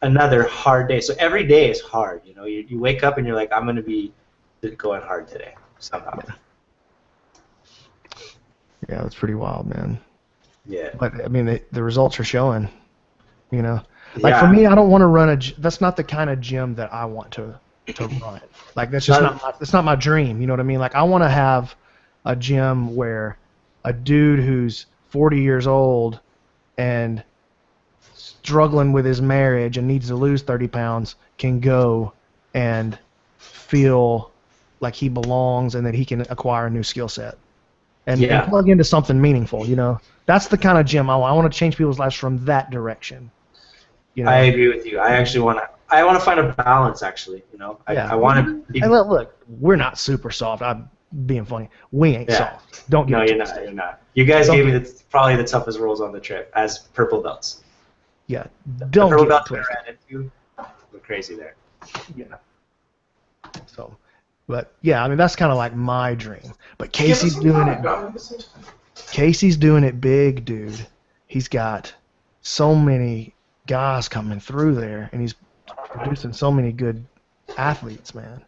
another hard day. So every day is hard. You wake up and you're like, I'm gonna be going hard today somehow. Yeah, that's pretty wild, man. Yeah. But I mean, the results are showing. Like for me, I don't want to run that's not the kind of gym that I want to run. Like that's just that's not my dream. You know what I mean? Like I want to have a gym where a dude who's 40 years old and struggling with his marriage and needs to lose 30 pounds can go and feel like he belongs and that he can acquire a new skill set. And plug into something meaningful, That's the kind of gym I want. I want to change people's lives from that direction. I agree with you. I actually want to find a balance, actually. I want to. Hey, look, we're not super soft. I'm being funny. We ain't soft. Don't get you're not. You're not. You guys gave me probably the toughest rolls on the trip as purple belts. Yeah. Don't purple belts we ran into. We're crazy there. Yeah. So. But yeah, I mean that's kind of like my dream. But Casey's doing it. Casey's doing it big, dude. He's got so many guys coming through there, and he's producing so many good athletes, man.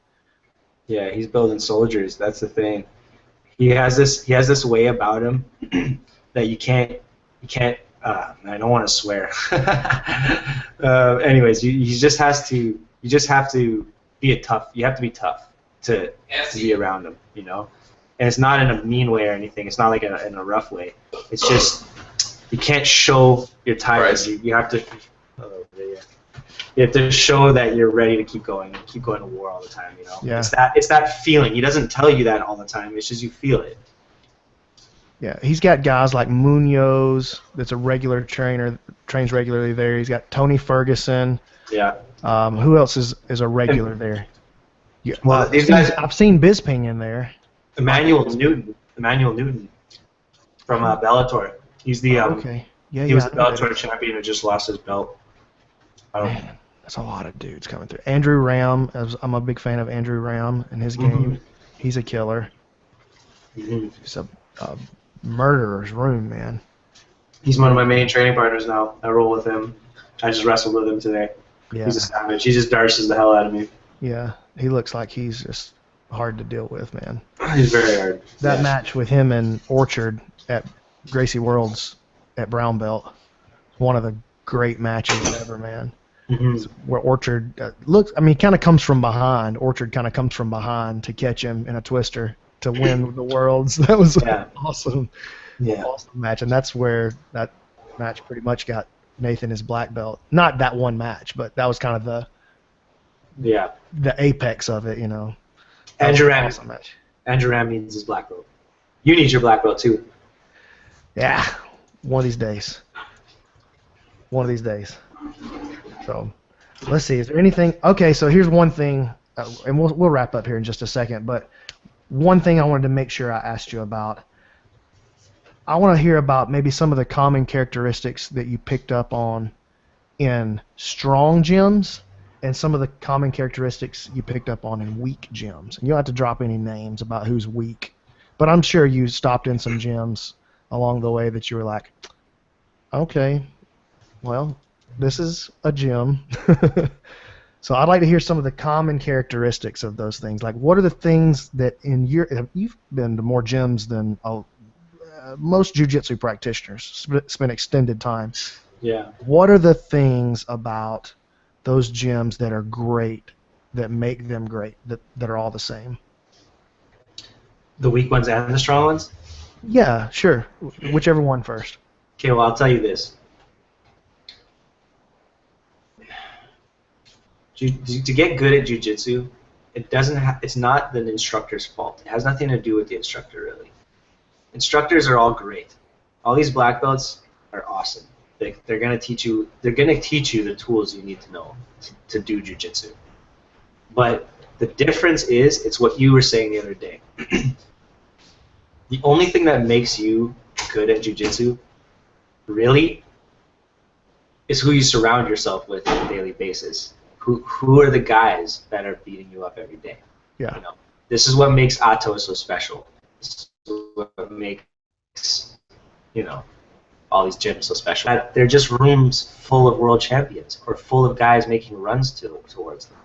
Yeah, he's building soldiers. That's the thing. He has this way about him that you can't. I don't want to swear. Anyways, you just have to be tough. You have to be tough to be around him, And it's not in a mean way or anything. It's not like in a rough way. It's just you can't show your tiredness. Right. You have to. You have to show that you're ready to keep going to war all the time. Yeah. It's that feeling. He doesn't tell you that all the time. It's just you feel it. Yeah, he's got guys like Munoz, that's a regular trainer, trains regularly there. He's got Tony Ferguson. Yeah. Who else is a regular there? Yeah, Well, these guys. I've seen Bisping in there. Emmanuel Newton from Bellator. He's the okay. Yeah, he was the Bellator champion who just lost his belt. Man, that's a lot of dudes coming through. Andrew Ram, I'm a big fan of Andrew Ram and his game. He's a killer. He's a murderer's room, man. He's one of my main training partners now. I roll with him. I just wrestled with him today. Yeah. He's a savage. He just darces the hell out of me. Yeah, he looks like he's just hard to deal with, man. He's very hard. That match with him and Orchard at Gracie Worlds at Brown Belt, one of the great matches ever, man. Where Orchard kind of comes from behind. Orchard kind of comes from behind to catch him in a twister to win the Worlds. That was awesome. Yeah. Awesome match, and that's where that match pretty much got Nathan his black belt. Not that one match, but that was kind of the apex of it, you know. Andrew Ram needs his black belt. You need your black belt too. Yeah, one of these days. So, let's see. Is there anything? Okay, so here's one thing, and we'll wrap up here in just a second. But one thing I wanted to make sure I asked you about. I want to hear about maybe some of the common characteristics that you picked up on in strong gyms, and some of the common characteristics you picked up on in weak gyms. And you don't have to drop any names about who's weak, but I'm sure you stopped in some gyms along the way that you were like, okay, well, this is a gym. So I'd like to hear some of the common characteristics of those things. Like, what are the things that you've been to more gyms than most jiu-jitsu practitioners, spend extended time. Yeah. What are the things about those gyms that are great, that make them great, that are all the same? The weak ones and the strong ones? Yeah, sure. Whichever one first. Okay, well, I'll tell you this. To get good at jiu-jitsu, it's not the instructor's fault. It has nothing to do with the instructor, really. Instructors are all great. All these black belts are awesome. They're gonna teach you. They're gonna teach you the tools you need to know to do jiu-jitsu. But the difference is, it's what you were saying the other day. The only thing that makes you good at jiu-jitsu, really, is who you surround yourself with on a daily basis. Who are the guys that are beating you up every day? Yeah. You know, this is what makes Atto so special. This is what makes, all these gyms so special. They're just rooms full of world champions or full of guys making runs towards them.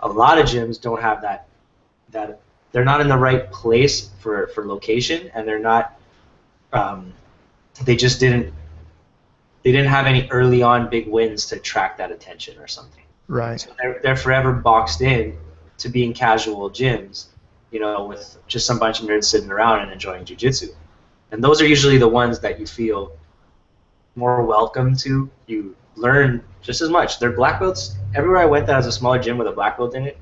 A lot of gyms don't have that. They're not in the right place for location, and they're not. They didn't have any early on big wins to attract that attention or something. Right. So they're forever boxed in to being casual gyms, with just some bunch of nerds sitting around and enjoying jiu-jitsu. And those are usually the ones that you feel more welcome to. You learn just as much. They're black belts. Everywhere I went that has a smaller gym with a black belt in it,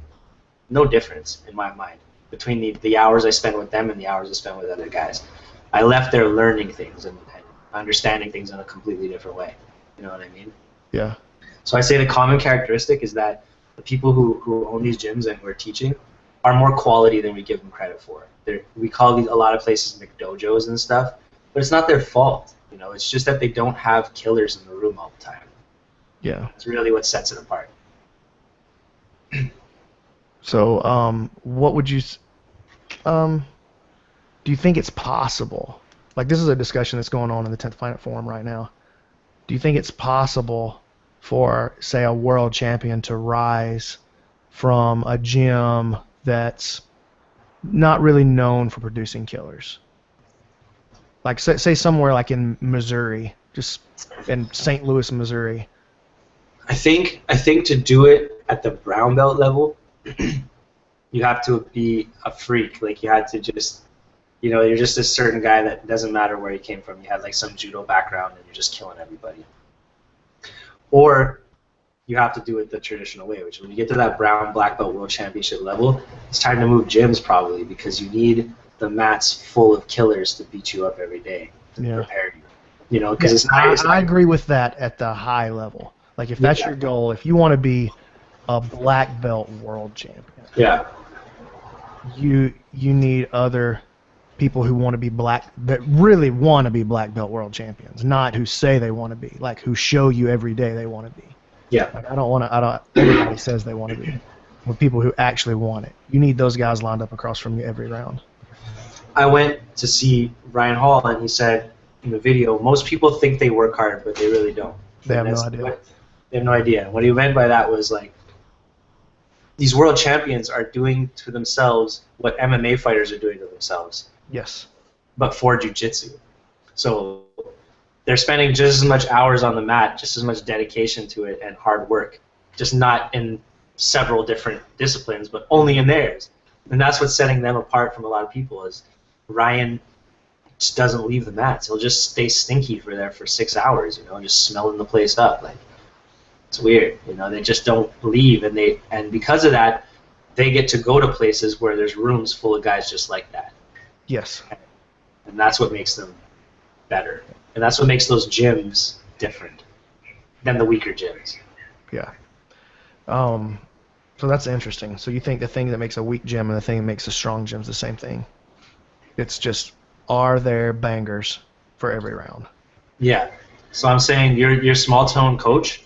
no difference in my mind between the hours I spend with them and the hours I spend with other guys. I left there learning things and understanding things in a completely different way. You know what I mean? Yeah. So I say the common characteristic is that the people who own these gyms and who are teaching are more quality than we give them credit for. We call a lot of places McDojos and stuff, but it's not their fault. It's just that they don't have killers in the room all the time. Yeah. It's really what sets it apart. So, what would you? Do you think it's possible? Like, this is a discussion that's going on in the 10th Planet Forum right now. Do you think it's possible for, say, a world champion to rise from a gym that's not really known for producing killers? Like, say somewhere like in Missouri, just in St. Louis, Missouri. I think to do it at the brown belt level, you have to be a freak. Like, you had to just, you're just a certain guy that doesn't matter where you came from. You had like some judo background and you're just killing everybody. Or you have to do it the traditional way, which when you get to that brown black belt world championship level, it's time to move gyms probably, because you need the mat's full of killers to beat you up every day to prepare you. You know, because I agree with that at the high level. Like if that's your goal, if you want to be a black belt world champion, you need other people who want to be that really want to be black belt world champions, not who say they want to be, like who show you every day they want to be. Yeah. Like, everybody says they want to be. With people who actually want it. You need those guys lined up across from you every round. I went to see Ryan Hall, and he said in the video, most people think they work hard, but they really don't. They have no idea. They have no idea. What he meant by that was like, these world champions are doing to themselves what MMA fighters are doing to themselves. Yes. But for jiu-jitsu. So they're spending just as much hours on the mat, just as much dedication to it and hard work, just not in several different disciplines, but only in theirs. And that's what's setting them apart from a lot of people is Ryan just doesn't leave the mats. He'll just stay stinky for 6 hours, you know, just smelling the place up. Like, it's weird, you know, they just don't leave, and because of that, they get to go to places where there's rooms full of guys just like that. Yes. And that's what makes them better. And that's what makes those gyms different than the weaker gyms. Yeah. So that's interesting. So you think the thing that makes a weak gym and the thing that makes a strong gym is the same thing? It's just, are there bangers for every round? Yeah. So I'm saying your small tone coach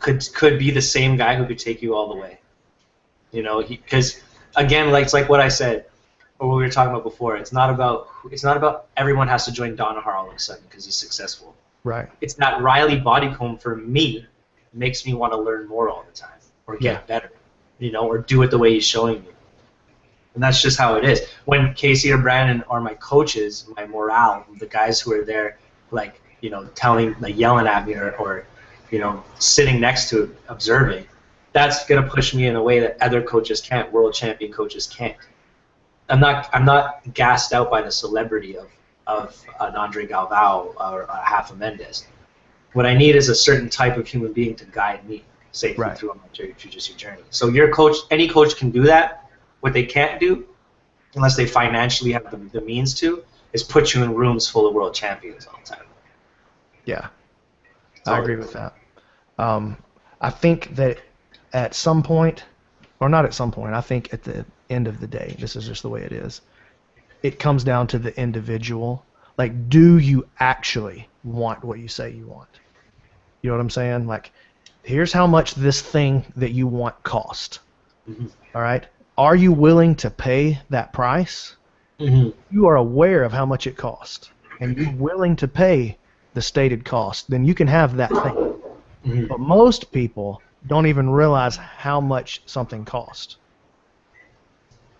could be the same guy who could take you all the way. You know, because again, like it's like what I said, or what we were talking about before. It's not about everyone has to join Donahar all of a sudden because he's successful. Right. It's that Riley Bodycomb for me makes me want to learn more all the time or get better, you know, or do it the way he's showing me. And that's just how it is. When Casey or Brandon are my coaches, my morale, the guys who are there, like, you know, yelling at me or you know, sitting next to it, observing, that's going to push me in a way that other coaches can't, world champion coaches can't. I'm not gassed out by the celebrity of an Andre Galvao or a Rafa Mendes. What I need is a certain type of human being to guide me safely through my jiu-jitsu journey. So your coach, any coach can do that. What they can't do, unless they financially have the means to, is put you in rooms full of world champions all the time. Yeah, I agree with that. I think that at some point, or not at some point, I think at the end of the day, this is just the way it is, it comes down to the individual. Like, do you actually want what you say you want? You know what I'm saying? Like, here's how much this thing that you want cost. Mm-hmm. All right? Are you willing to pay that price? Mm-hmm. You are aware of how much it costs, and you're willing to pay the stated cost, then you can have that thing. Mm-hmm. But most people don't even realize how much something costs.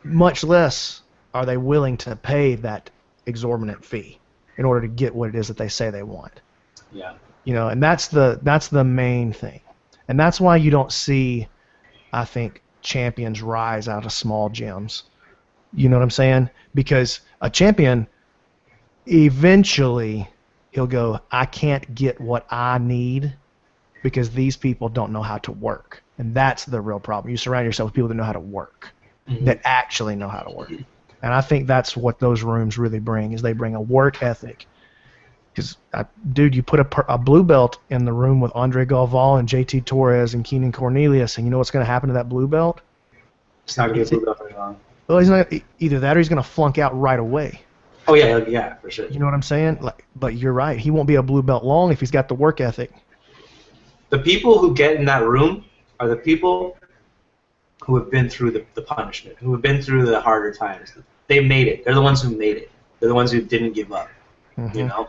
Much less are they willing to pay that exorbitant fee in order to get what it is that they say they want. Yeah. You know, and that's the main thing. And that's why you don't see, I think, champions rise out of small gyms. You know what I'm saying? Because a champion, eventually, he'll go, I can't get what I need because these people don't know how to work. And that's the real problem. You surround yourself with people that know how to work, that actually know how to work. And I think that's what those rooms really bring, is they bring a work ethic. Because, dude, you put a blue belt in the room with Andre Galvao and JT Torres and Keenan Cornelius, and you know what's going to happen to that blue belt? It's not going to be a blue belt very long. Well, he's not either that or he's going to flunk out right away. Oh, yeah, for sure. You know what I'm saying? But you're right. He won't be a blue belt long if he's got the work ethic. The people who get in that room are the people who have been through the punishment, who have been through the harder times. They made it. They're the ones who made it. They're the ones who didn't give up. Mm-hmm. You know?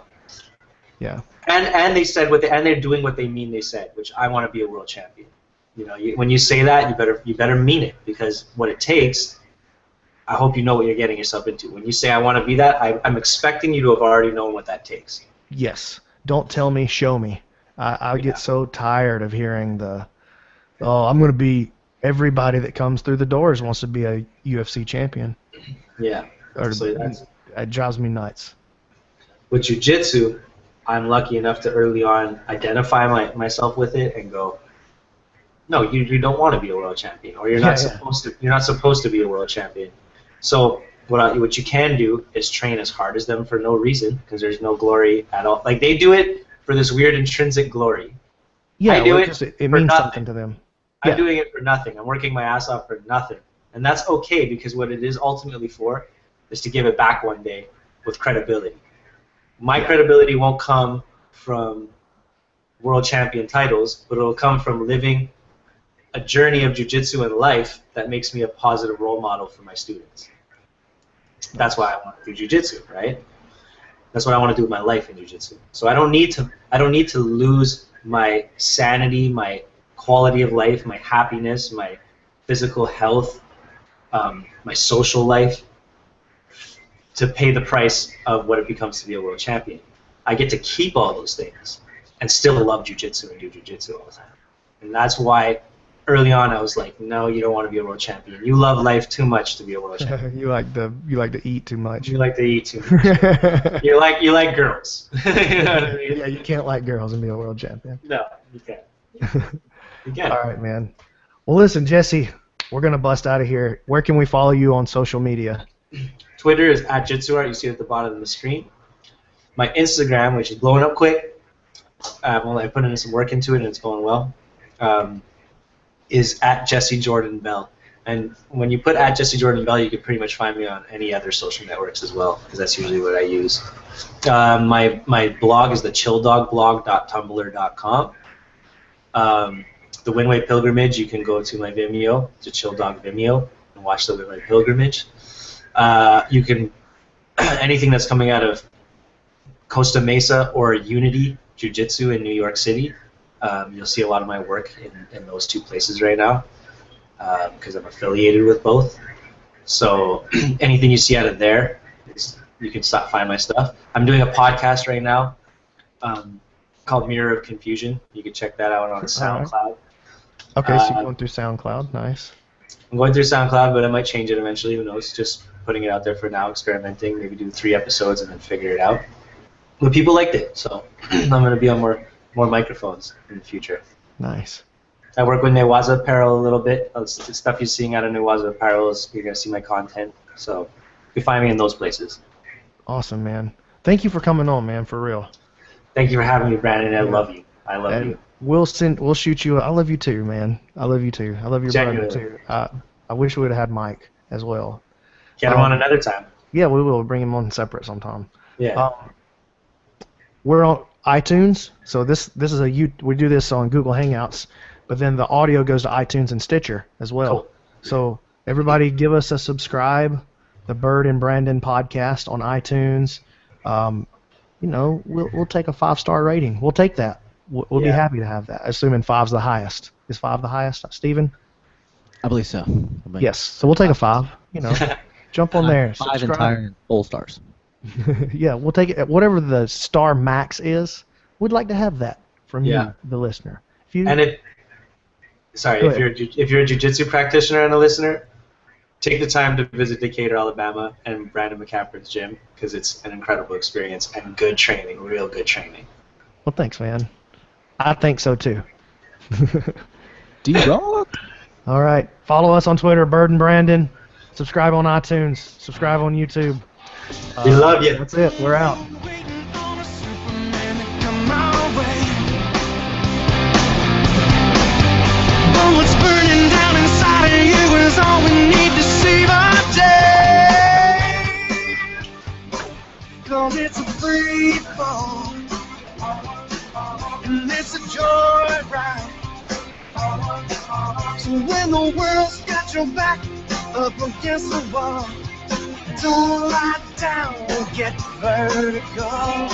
Yeah. And they said and they're doing what they mean they said, which I want to be a world champion. You know, when you say that, you better mean it, because what it takes, I hope you know what you're getting yourself into. When you say I want to be that, I'm expecting you to have already known what that takes. Yes. Don't tell me, show me. I get so tired of hearing I'm going to be, everybody that comes through the doors wants to be a UFC champion. Yeah. It drives me nuts. With jiu-jitsu, I'm lucky enough to early on identify myself with it and go, no, you don't want to be a world champion, or you're not supposed to be a world champion. So what you can do is train as hard as them for no reason, because there's no glory at all. Like, they do it for this weird intrinsic glory. Yeah, I do well, it it for means nothing. something to them. I'm Yeah. doing it for nothing. I'm working my ass off for nothing. And that's okay, because what it is ultimately for is to give it back one day with credibility. My credibility won't come from world champion titles, but it'll come from living a journey of jiu-jitsu in life that makes me a positive role model for my students. That's why I want to do jiu-jitsu, right? That's what I want to do with my life in jiu-jitsu. So I don't need to lose my sanity, my quality of life, my happiness, my physical health, my social life, to pay the price of what it becomes to be a world champion. I get to keep all those things and still love jiu-jitsu and do jiu-jitsu all the time. And that's why early on I was like, no, you don't want to be a world champion. You love life too much to be a world champion. you like to eat too much. You like to eat too much. you like girls. You know what I mean? Yeah, you can't like girls and be a world champion. No, you can't. You can't. All right, man. Well, listen, Jesse, we're gonna bust out of here. Where can we follow you on social media? Twitter is @JitsuArt. You see it at the bottom of the screen. My Instagram, which is blowing up quick, I put in some work into it and it's going well, is @JesseJordanBell. And when you put @JesseJordanBell, you can pretty much find me on any other social networks as well, because that's usually what I use. My blog is the chilldogblog.tumblr.com. The Winway Pilgrimage, you can go to my Vimeo, to Chill Dog Vimeo, and watch the Winway Pilgrimage. You can, anything that's coming out of Costa Mesa or Unity Jiu-Jitsu in New York City, you'll see a lot of my work in those two places right now, because I'm affiliated with both. So anything you see out of there, you can find my stuff. I'm doing a podcast right now called Mirror of Confusion. You can check that out on SoundCloud. Okay, so you're going through SoundCloud. Nice. I'm going through SoundCloud, but I might change it eventually. Who knows? Just putting it out there for now, experimenting. Maybe do 3 episodes and then figure it out. But people liked it, so I'm going to be on more microphones in the future. Nice. I work with Newaza Apparel a little bit. The stuff you're seeing out of Newaza Apparel is you're going to see my content. So you find me in those places. Awesome, man. Thank you for coming on, man, for real. Thank you for having me, Brandon. I love you. I love you. We'll shoot you. I love you too, man. I love you too. I love your Genuinely. brother too. I wish we would have had Mike as well. Get him on another time. Yeah, we will bring him on separate sometime. Yeah. We're on iTunes, so this is we do this on Google Hangouts, but then the audio goes to iTunes and Stitcher as well. Cool. So everybody, give us a subscribe. The Bird and Brandon podcast on iTunes. We'll take a 5-star rating. We'll take that. We'll be happy to have that, assuming 5's the highest. Is 5 the highest, Steven? I believe so. Yes. So we'll take a 5. Jump on there. 5 subscribe. entire full stars. Yeah, we'll take it. Whatever the star max is, we'd like to have that from you, the listener. If you're a jiu-jitsu practitioner and a listener, take the time to visit Decatur, Alabama, and Brandon McCaffrey's gym, because it's an incredible experience and good training, real good training. Well, thanks, man. I think so too. D-Rock. All right. Follow us on Twitter, Bird and Brandon. Subscribe on iTunes. Subscribe on YouTube. We love you. That's it. We're out. Waiting on a Superman to come my way. But what's burning down inside of you is all we need to save our day. 'Cause it's a free fall, and it's a joyride. So when the world's got your back up against the wall, don't lie down, get vertical.